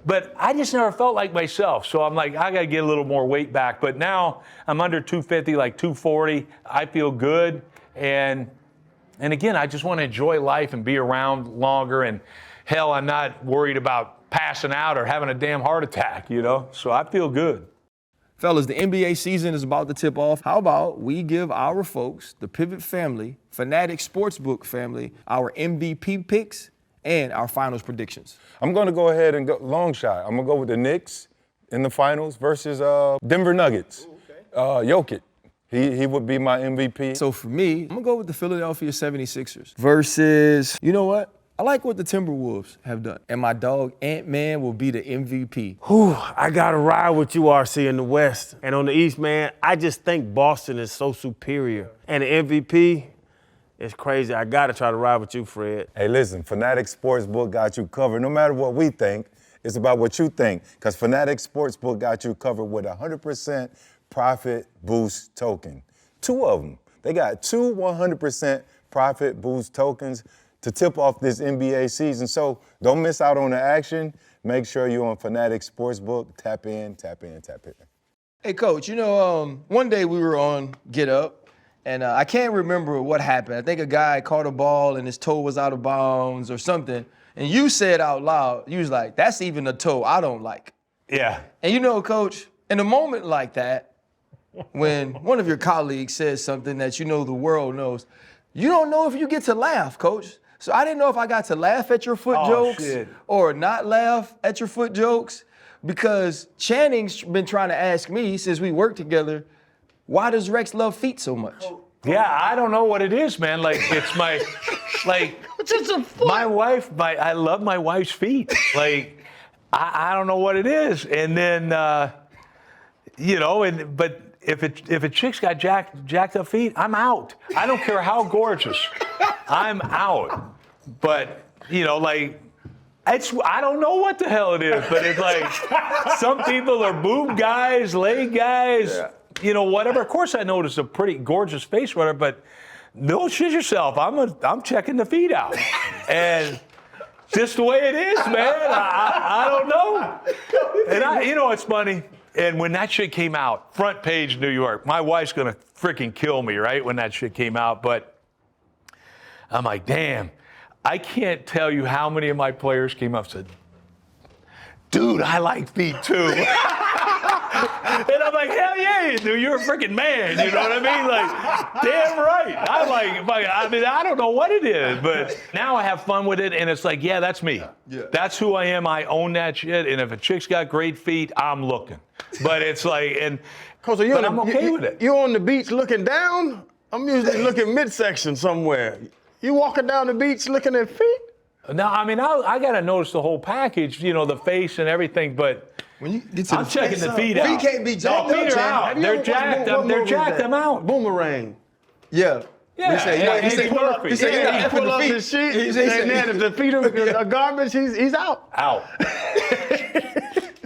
But I just never felt like myself. So I'm like, I got to get a little more weight back. But now I'm under 250, like 240. I feel good. And again, I just want to enjoy life and be around longer. And hell, I'm not worried about passing out or having a damn heart attack, So I feel good. Fellas, the NBA season is about to tip off. How about we give our folks, the Pivot family, Fanatics Sportsbook family, our MVP picks and our finals predictions? I'm going to go ahead and go long shot. I'm going to go with the Knicks in the finals versus Denver Nuggets. Jokic. He would be my MVP. So for me, I'm going to go with the Philadelphia 76ers versus, you know what? I like what the Timberwolves have done. And my dog Ant-Man will be the MVP. Whew, I got to ride with you, RC, in the West. And on the East, man, I just think Boston is so superior. And the MVP, it's crazy. I got to try to ride with you, Fred. Hey, listen, Fanatics Sportsbook got you covered. No matter what we think, it's about what you think. Because Fanatics Sportsbook got you covered with 100% profit boost token. 2 of them. They got 2 100% profit boost tokens to tip off this NBA season. So don't miss out on the action. Make sure you're on Fanatics Sportsbook. Tap in, tap in, tap in. Hey, Coach, you know, one day we were on Get Up, and I can't remember what happened. I think a guy caught a ball and his toe was out of bounds or something, and you said out loud, you was like, that's even a toe I don't like. Yeah. And you know, Coach, in a moment like that, when one of your colleagues says something that you know the world knows, you don't know if you get to laugh, Coach. So I didn't know if I got to laugh at your foot jokes or not laugh at your foot jokes, because Channing's been trying to ask me since we worked together, why does Rex love feet so much? Yeah, I don't know what it is, man. Like, it's my, like, my wife, I love my wife's feet. Like, I don't know what it is. And then, you know, but if a chick's got jacked up feet, I'm out. I don't care how gorgeous. I'm out. But, you know, like, I don't know what the hell it is, but it's like some people are boob guys, leg guys, you know, whatever. Of course I notice a pretty gorgeous face, whatever, but no shit yourself. I'm checking the feet out. And just the way it is, man. I don't know. And you know, it's funny. And when that shit came out, front page New York, my wife's gonna freaking kill me, right, when that shit came out. But I'm like, damn, I can't tell you how many of my players came up and said, dude, I like feet too. And I'm like, hell yeah, you do. You're a freaking man. You know what I mean? Like, damn right. I mean, I don't know what it is, but now I have fun with it. And it's like, yeah, that's me. Yeah. That's who I am. I own that shit. And if a chick's got great feet, I'm looking. But it's like, Coach, I'm okay with it. You're on the beach looking down? I'm usually looking midsection somewhere. You walking down the beach looking at feet? No, I mean, I got to notice the whole package, you know, the face and everything, but when you get to I'm checking the feet out. Feet can't be jacked no, feet are out. They're jacked. They're jacked. I'm out. Boomerang. Yeah. Yeah, he perfect. He pull up his sheet, and then if the feet are garbage, he's out. Out.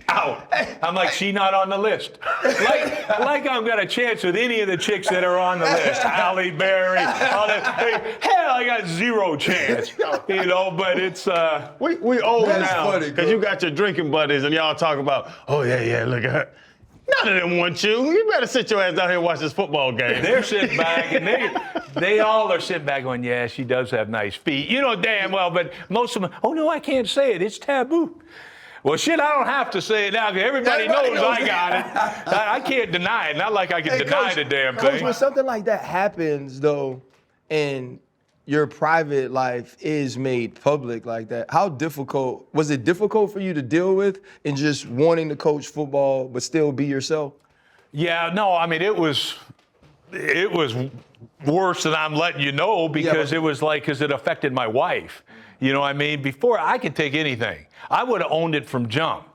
Out. I'm like, she not on the list. Like I've got a chance with any of the chicks that are on the list. Halle Berry, all that. Hell, I got zero chance. You know, but it's we old That's now funny, because you got your drinking buddies and y'all talk about, oh yeah, look at her. None of them want you. You better sit your ass down here and watch this football game. They're sitting back, and they all are sitting back going, yeah, she does have nice feet. You know damn well, but most of them, oh no, I can't say it. It's taboo. Well, shit, I don't have to say it now because everybody knows I got it. I can't deny it. Not like I can deny Coach, the damn Coach, thing. when something like that happens, though, and your private life is made public like that, was it difficult for you to deal with in just wanting to coach football but still be yourself? Yeah, no, I mean, it was worse than I'm letting you know because it was like, because it affected my wife. You know what I mean? Before, I could take anything. I would have owned it from jump.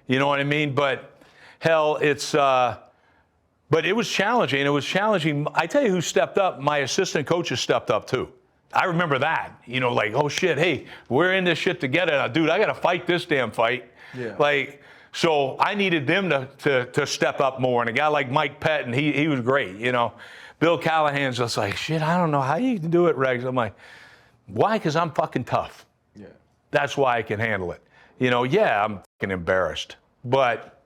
You know what I mean? But hell, but it was challenging. It was challenging. I tell you who stepped up. My assistant coaches stepped up too. I remember that. You know, like, oh shit, hey, we're in this shit together now. Dude, I got to fight this damn fight. Yeah. Like, so I needed them to step up more. And a guy like Mike Pettin, he was great, you know. Bill Callahan's just like, shit, I don't know how you can do it, Rex. I'm like, why? Because I'm fucking tough. Yeah. That's why I can handle it. You know, yeah, I'm fucking embarrassed. But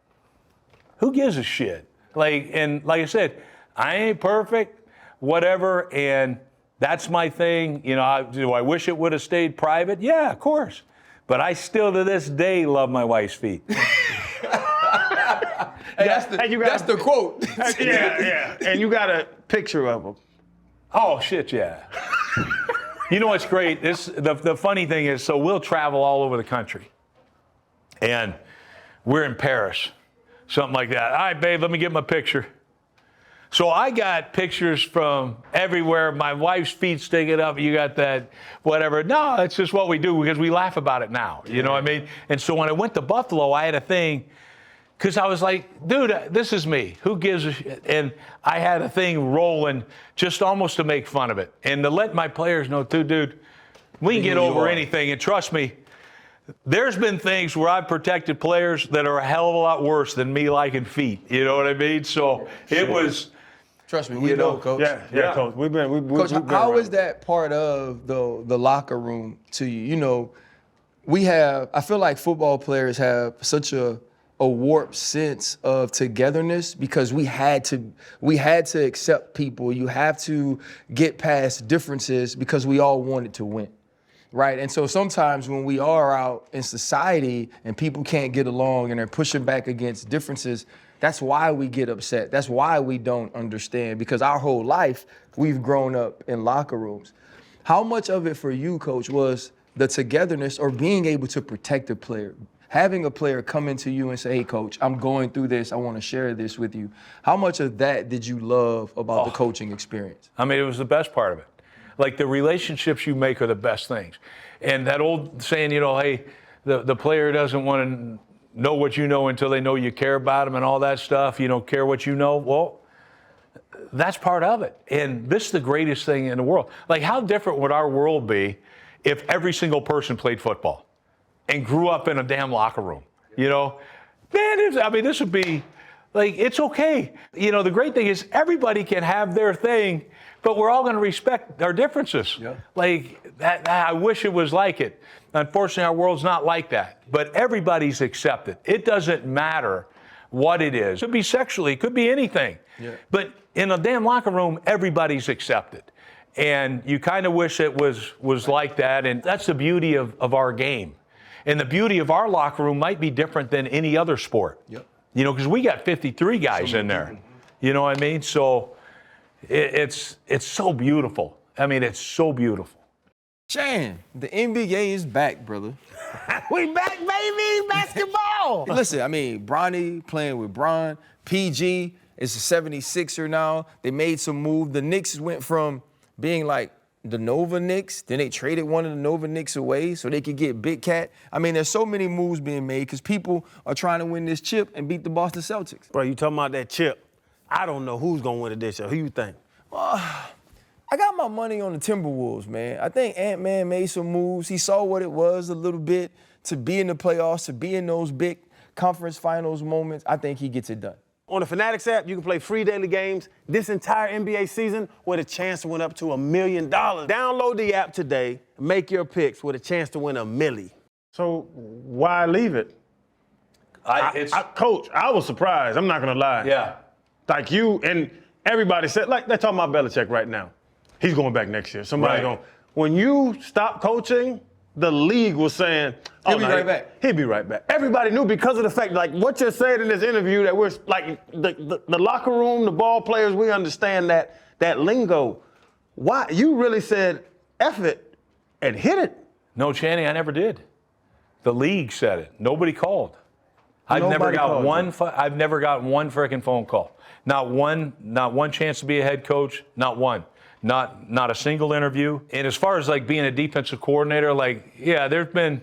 who gives a shit? And like I said, I ain't perfect, whatever, and that's my thing. You know, do I wish it would have stayed private? Yeah, of course. But I still, to this day, love my wife's feet. Hey, that's the quote. Yeah. And you got a picture of him. Oh, shit, yeah. You know what's great? The funny thing is, so we'll travel all over the country. And we're in Paris, something like that. All right, babe, let me get my picture. So I got pictures from everywhere. My wife's feet sticking up. You got that, whatever. No, it's just what we do because we laugh about it now. You know what I mean? And so when I went to Buffalo, I had a thing because I was like, dude, this is me. Who gives a shit? And I had a thing rolling just almost to make fun of it and to let my players know, too, dude, we can get over anything. And trust me, there's been things where I've protected players that are a hell of a lot worse than me liking feet. You know what I mean? So it was. Trust me, we know, Coach. Yeah, Coach. Coach, how is that part of the locker room to you? You know, I feel like football players have such a warped sense of togetherness because we had to accept people. You have to get past differences because we all wanted to win. Right, and so sometimes when we are out in society and people can't get along and they're pushing back against differences, that's why we get upset. That's why we don't understand, because our whole life we've grown up in locker rooms. How much of it for you, Coach, was the togetherness or being able to protect a player? Having a player come into you and say, hey, Coach, I'm going through this. I want to share this with you. How much of that did you love about the coaching experience? I mean, it was the best part of it. Like the relationships you make are the best things. And that old saying, you know, hey, the player doesn't want to know what you know until they know you care about them and all that stuff. You don't care what you know. Well, that's part of it. And this is the greatest thing in the world. Like, how different would our world be if every single person played football and grew up in a damn locker room? You know, man, this would be like, it's okay. You know, the great thing is everybody can have their thing, but we're all going to respect our differences. Yeah. Like that, I wish it was like it. Unfortunately, our world's not like that. But everybody's accepted. It doesn't matter what it is. It could be sexually, it could be anything. Yeah. But in a damn locker room, everybody's accepted. And you kind of wish it was like that. And that's the beauty of our game. And the beauty of our locker room might be different than any other sport. Yep. You know, because we got 53 guys in there. You know what I mean? So it's so beautiful. I mean, it's so beautiful. Shan, the NBA is back, brother. We back, baby, basketball. Listen, I mean, Bronny playing with Bron. PG is a 76er now. They made some move. The Knicks went from being like the Nova Knicks, then they traded one of the Nova Knicks away so they could get Big Cat. I mean, there's so many moves being made because people are trying to win this chip and beat the Boston Celtics. Bro, you talking about that chip. I don't know who's going to win it this year. Who you think? I got my money on the Timberwolves, man. I think Ant-Man made some moves. He saw what it was a little bit to be in the playoffs, to be in those big conference finals moments. I think he gets it done. On the Fanatics app, you can play free daily games this entire NBA season with a chance to win up to $1 million. Download the app today and make your picks with a chance to win $1 million. So why leave it? Coach, I was surprised. I'm not going to lie. Yeah. Like you and everybody said, like they're talking about Belichick right now. He's going back next year. Somebody's going. When you stop coaching, the league was saying, he'll be right back. He'll be right back. Everybody knew because of the fact, like what you're saying in this interview, that we're like the locker room, the ball players, we understand that lingo. Why? You really said F it and hit it. No, Channing, I never did. The league said it. Nobody called. I've never got one freaking phone call. Not one chance to be a head coach. Not one. Not a single interview. And as far as like being a defensive coordinator, like, yeah, there's been,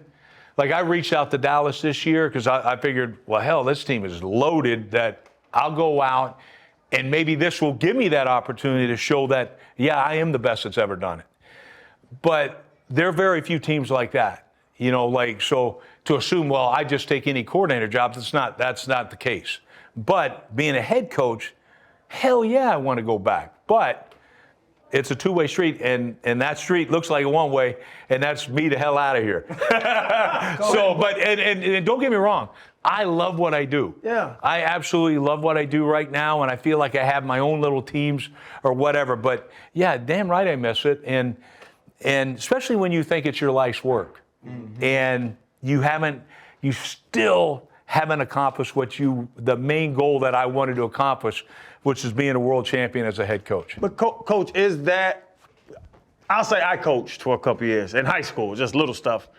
like I reached out to Dallas this year because I figured, well, hell, this team is loaded that I'll go out and maybe this will give me that opportunity to show that, yeah, I am the best that's ever done it. But there are very few teams like that. You know, like, so to assume, well, I just take any coordinator job, that's not the case. But being a head coach, hell yeah, I want to go back. But it's a two-way street, and that street looks like a one-way, and that's me the hell out of here. So, but and don't get me wrong, I love what I do. Yeah. I absolutely love what I do right now, and I feel like I have my own little teams or whatever. But yeah, damn right I miss it, and especially when you think it's your life's work, and you still haven't accomplished the main goal that I wanted to accomplish, which is being a world champion as a head coach. But coach, is that, I'll say I coached for a couple years in high school, just little stuff.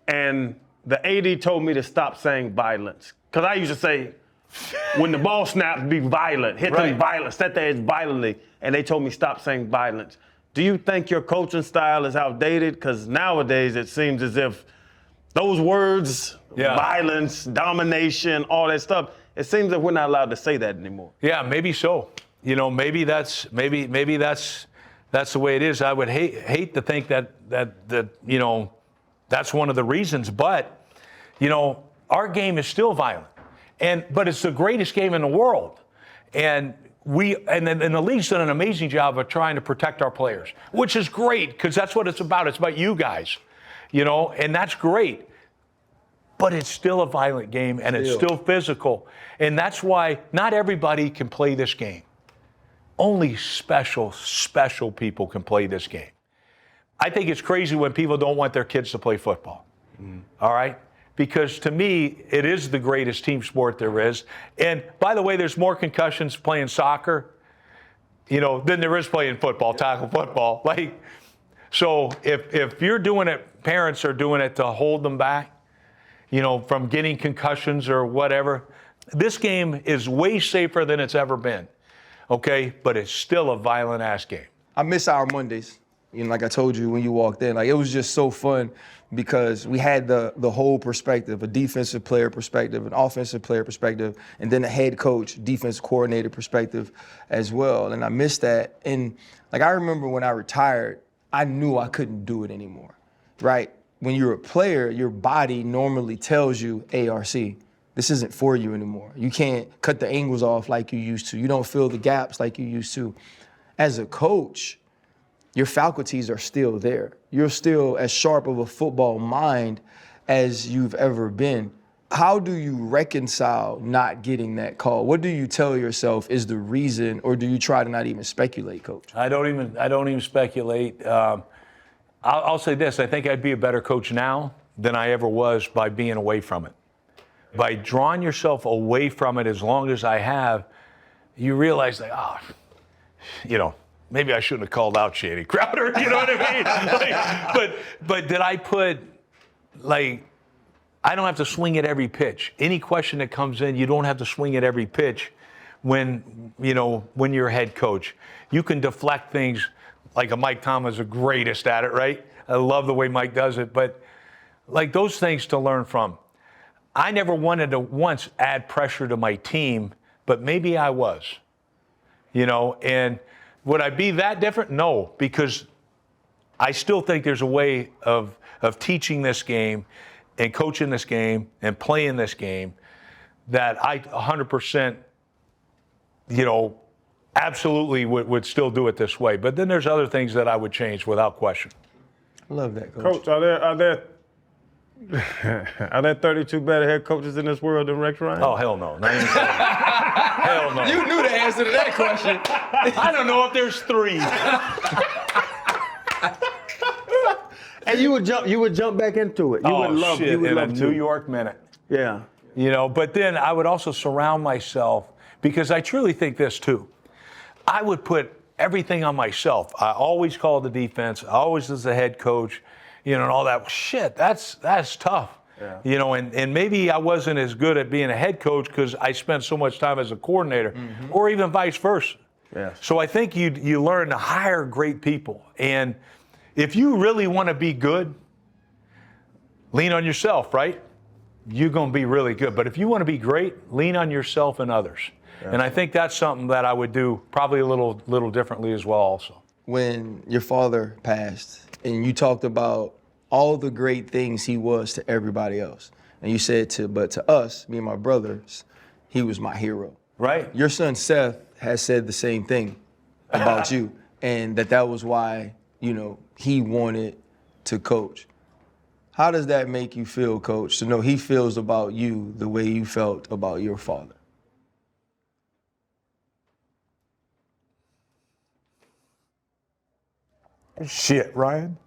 And the AD told me to stop saying violence. Because I used to say, when the ball snaps, be violent, hit them violent, set the edge violently. And they told me stop saying violence. Do you think your coaching style is outdated? Because nowadays it seems as if those words, violence, domination, all that stuff, it seems that we're not allowed to say that anymore. Yeah, maybe so. You know, maybe that's the way it is. I would hate to think that you know, that's one of the reasons. But, you know, our game is still violent, but it's the greatest game in the world, and the league's done an amazing job of trying to protect our players, which is great because that's what it's about. It's about you guys, you know, and that's great. But it's still a violent game, and it's still physical, and that's why not everybody can play this game. Only special people can play this game. I think it's crazy when people don't want their kids to play football. All right? Because to me, it is the greatest team sport there is. And by the way, there's more concussions playing soccer, you know, than there is playing football, tackle football. Like, so if you're doing it, parents are doing it to hold them back, you know, from getting concussions or whatever. This game is way safer than it's ever been. Okay, but it's still a violent-ass game. I miss our Mondays. You know, like I told you when you walked in, like it was just so fun because we had the whole perspective, a defensive player perspective, an offensive player perspective, and then a head coach, defense coordinator perspective as well. And I miss that. And like I remember when I retired, I knew I couldn't do it anymore, right? When you're a player, your body normally tells you, ARC, this isn't for you anymore. You can't cut the angles off like you used to. You don't fill the gaps like you used to. As a coach, your faculties are still there. You're still as sharp of a football mind as you've ever been. How do you reconcile not getting that call? What do you tell yourself is the reason, or do you try to not even speculate, Coach? I don't even speculate. I'll say this, I think I'd be a better coach now than I ever was by being away from it. By drawing yourself away from it as long as I have, you realize that, you know, maybe I shouldn't have called out Shady Crowder, you know what I mean? But did I put, like, I don't have to swing at every pitch. Any question that comes in, you don't have to swing at every pitch when you're a head coach. You can deflect things like a Mike Thomas is the greatest at it, right? I love the way Mike does it, but like those things to learn from. I never wanted to once add pressure to my team, but maybe I was, you know, and would I be that different? No, because I still think there's a way of teaching this game and coaching this game and playing this game that I 100%, you know, absolutely would still do it this way. But then there's other things that I would change without question. I love that, Coach. Coach, are there 32 better head coaches in this world than Rex Ryan? Oh, hell no. Not even close. Hell no. You knew the answer to that question. I don't know if there's 3. And you would jump back into it. You would love a New York minute. Yeah. You know, but then I would also surround myself, because I truly think this too. I would put everything on myself. I always called the defense. I always was the head coach, you know, and all that. Shit, that's tough. Yeah. You know, and maybe I wasn't as good at being a head coach because I spent so much time as a coordinator, or even vice versa. Yes. So I think you learn to hire great people. And if you really want to be good, lean on yourself, right? You're going to be really good. But if you want to be great, lean on yourself and others. Yeah. And I think that's something that I would do probably a little differently as well also. When your father passed and you talked about all the great things he was to everybody else, and you said but to us, me and my brothers, he was my hero. Right. Your son Seth has said the same thing about you, and that was why, you know, he wanted to coach. How does that make you feel, Coach, to know he feels about you the way you felt about your father? Shit, Ryan.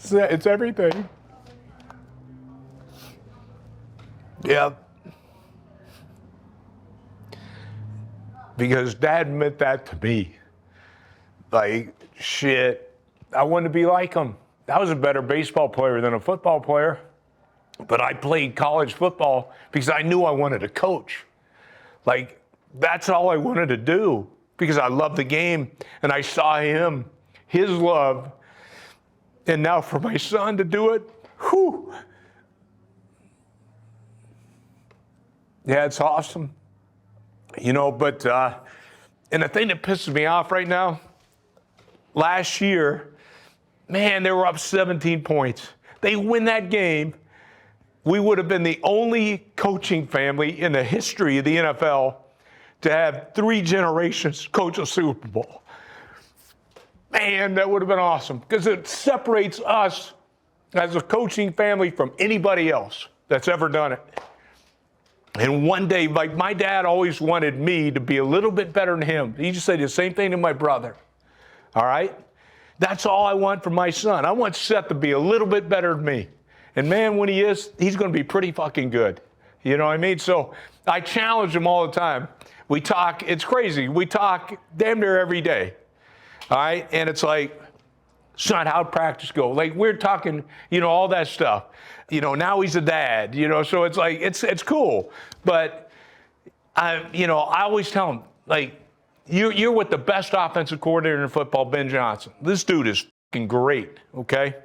It's everything. Yeah. Because Dad meant that to me. Like, shit, I wanted to be like him. I was a better baseball player than a football player, but I played college football because I knew I wanted to coach. Like, that's all I wanted to do because I loved the game and I saw him, his love, and now for my son to do it, whew. Yeah, it's awesome. You know, but, and the thing that pisses me off right now, last year, man, they were up 17 points. They win that game. We would have been the only coaching family in the history of the NFL to have 3 generations coach a Super Bowl. Man, that would have been awesome because it separates us as a coaching family from anybody else that's ever done it. And one day, like my dad always wanted me to be a little bit better than him. He just said the same thing to my brother. All right? That's all I want for my son. I want Seth to be a little bit better than me. And man, when he is, he's going to be pretty fucking good. You know what I mean? So I challenge him all the time. We talk, it's crazy. We talk damn near every day. All right? And it's like, son, how'd practice go? Like we're talking, you know, all that stuff. You know, now he's a dad, you know, so it's like, it's cool. But I always tell him, like, you're with the best offensive coordinator in football, Ben Johnson. This dude is fucking great, okay?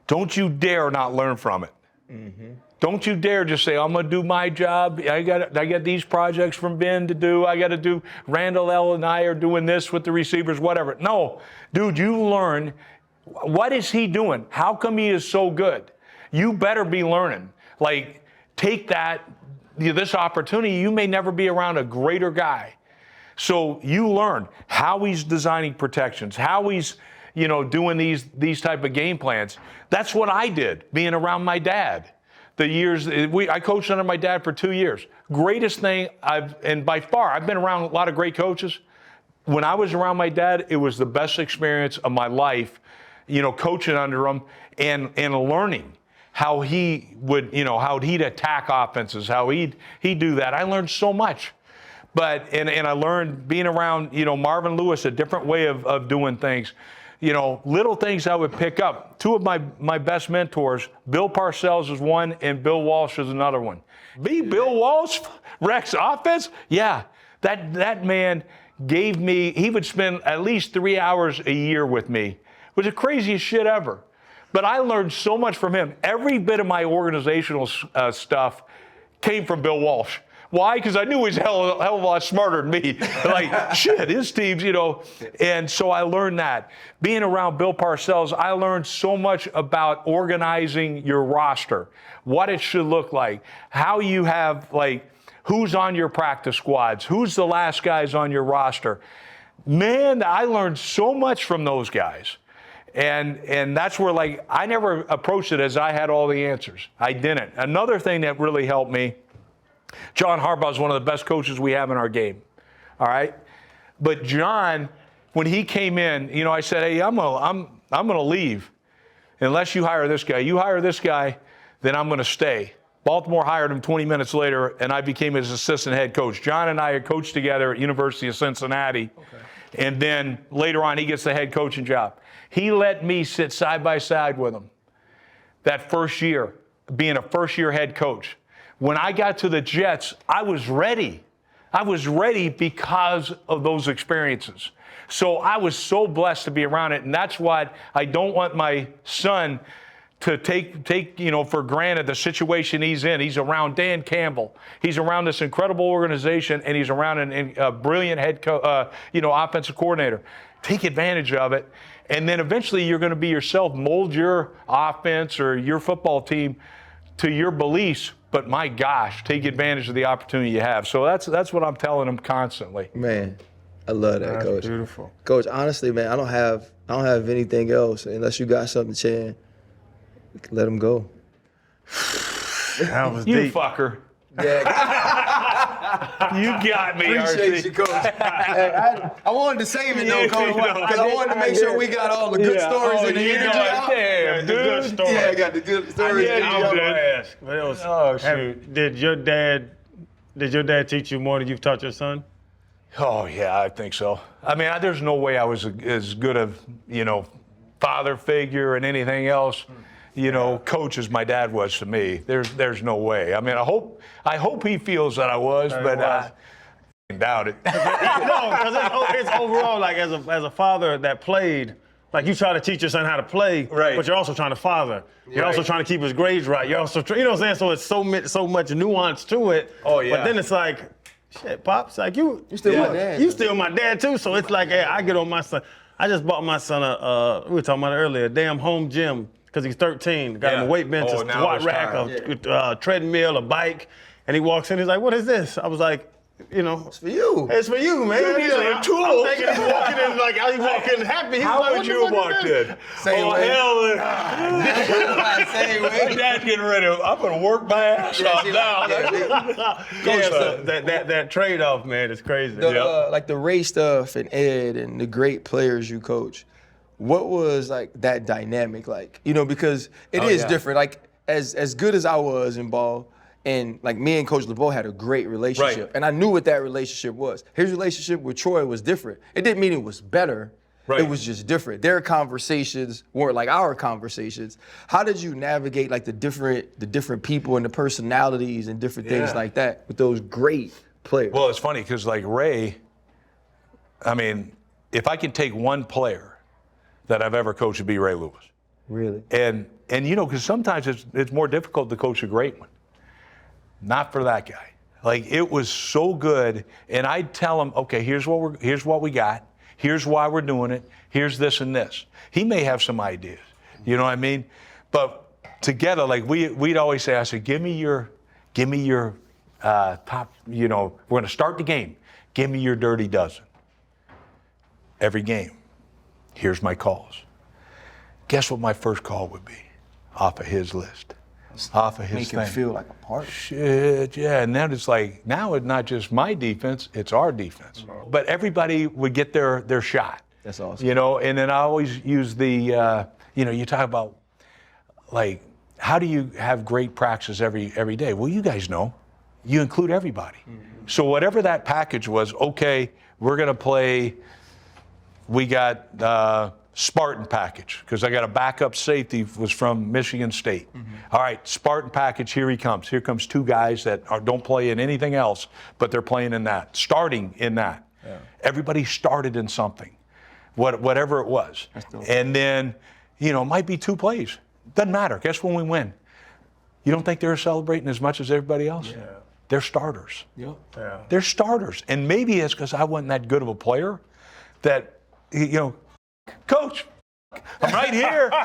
Don't you dare not learn from it. Mm-hmm. Don't you dare just say, I'm going to do my job. I got these projects from Ben to do. I got to do, Randall L. and I are doing this with the receivers, whatever. No, dude, you learn. What is he doing? How come he is so good? You better be learning. Like, take this opportunity. You may never be around a greater guy. So you learn how he's designing protections, how he's, you know, doing these type of game plans. That's what I did, being around my dad. I coached under my dad for 2 years. Greatest thing and by far, I've been around a lot of great coaches. When I was around my dad, it was the best experience of my life, you know, coaching under him and learning how he would, you know, how he'd attack offenses, how he'd do that. I learned so much. But, and I learned being around, you know, Marvin Lewis, a different way of doing things. You know, little things I would pick up. 2 of my best mentors, Bill Parcells is one and Bill Walsh is another one. Bill Walsh, Rex offense? Yeah, that man gave me, he would spend at least 3 hours a year with me. It was the craziest shit ever. But I learned so much from him. Every bit of my organizational stuff came from Bill Walsh. Why? Because I knew he was a hell of a lot smarter than me. Like, shit, his teams, you know. And so I learned that. Being around Bill Parcells, I learned so much about organizing your roster, what it should look like, how you have, like, who's on your practice squads, who's the last guys on your roster. Man, I learned so much from those guys. And that's where, like, I never approached it as I had all the answers. I didn't. Another thing that really helped me, John Harbaugh is one of the best coaches we have in our game. All right? But John, when he came in, you know, I said, hey, I'm gonna leave unless you hire this guy. You hire this guy, then I'm gonna stay. Baltimore hired him 20 minutes later, and I became his assistant head coach. John and I had coached together at University of Cincinnati. Okay. And then later on, he gets the head coaching job. He let me sit side by side with him that first year, being a first-year head coach. When I got to the Jets, I was ready. I was ready because of those experiences. So I was so blessed to be around it, and that's why I don't want my son to take you know, for granted the situation he's in. He's around Dan Campbell. He's around this incredible organization, and he's around a brilliant offensive coordinator. Take advantage of it, and then eventually you're going to be yourself. Mold your offense or your football team to your beliefs. But my gosh, take advantage of the opportunity you have. So that's what I'm telling them constantly. Man, I love that, Coach. Beautiful. Coach, honestly, man, I don't have anything else unless you got something, Chan. Let them go. That was You deep. fucker. Yeah. You got me, Appreciate RC. you, Coach. Hey, I wanted to save it, though, Coach, because I wanted to make sure we got all the good stories and the energy out. Damn, The good dude. story. Yeah, I got the good stories. Yeah, I was you gonna did. ask, but it was. Oh, shoot. Did your dad teach you more than you've taught your son? Oh, yeah, I think so. I mean, there's no way I was as good of, father figure and anything else, coach as my dad was to me. There's no way. I mean, I hope he feels that I was, but I doubt it. No, because it's overall, like, as a father that played, like, you try to teach your son how to play, Right. but you're also trying to father. You're also trying to keep his grades right. You're also, you know what I'm saying? So it's so much nuance to it. Oh, yeah. But then it's like, shit, Pops, like, you still my dad. You still my dad, too. So it's like, hey, I get on my son. I just bought my son we were talking about it earlier, a damn home gym, because he's 13. Got him a weight bench, a now squat it's rack, time. a treadmill, a bike. And he walks in, he's like, what is this? I was like, It's for you. it's for you, man. You need some I'm tools. thinking he's walking in like, how he walking happy. He's How like, would what you have the fuck walked is in? Same way. Same My way. dad's getting ready. I'm going to work my ass off now. Yeah, so that trade-off, man, is crazy. Like the Ray stuff and Ed and the great players you coach, what was like that dynamic like? Because it is different. Like as good as I was in ball, and like me and Coach LeBeau had a great relationship, Right. and I knew what that relationship was. His relationship with Troy was different. It didn't mean it was better. Right. It was just different. Their conversations weren't like our conversations. How did you navigate like the different people and the personalities and different things like that with those great players? Well, it's funny because like Ray, I mean, if I can take one player that I've ever coached, it'd be Ray Lewis. Really? And because sometimes it's more difficult to coach a great one. Not for that guy. Like, it was so good, and I'd tell him, okay, here's what we got. Here's why we're doing it. Here's this and this. He may have some ideas. You know what I mean? But together, like we'd always say, I said, give me your top. We're going to start the game. Give me your dirty dozen. Every game. Here's my calls. Guess what my first call would be? Off of his list. Off of his Make thing. him feel like a part. Shit, yeah. And then it's like, now it's not just my defense, it's our defense. But everybody would get their shot. That's awesome. And then I always use the, you talk about, like, how do you have great practice every day? Well, you guys know. You include everybody. Mm-hmm. So whatever that package was, okay, we're going to play, we got Spartan package, because I got a backup safety, was from Michigan State. Mm-hmm. All right, Spartan package, here he comes. Here comes two guys that don't play in anything else, but they're playing in that, starting in that. Yeah. Everybody started in something, whatever it was. And then, it might be two plays. Doesn't matter. Guess when we win? You don't think they're celebrating as much as everybody else? Yeah. They're starters. Yep. Yeah. They're starters. And maybe it's because I wasn't that good of a player that, Coach, I'm right here. All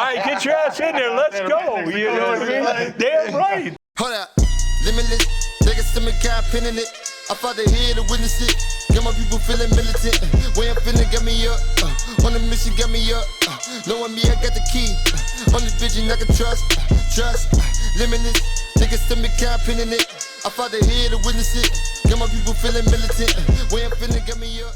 right, get your ass in there. Let's go. You know what I mean? Damn right. Hold up, limitless. Take a stomach, I'm pinning it. I fought the head to witness it. Got my people feeling militant. Way I'm feeling, got me up. On the mission, got me up. Knowing me, I got the key. On the vision, I can trust. Limitless. Take a stomach, I'm pinning it. I fought the head to witness it. Got my people feeling militant. Way I'm feeling, got me up.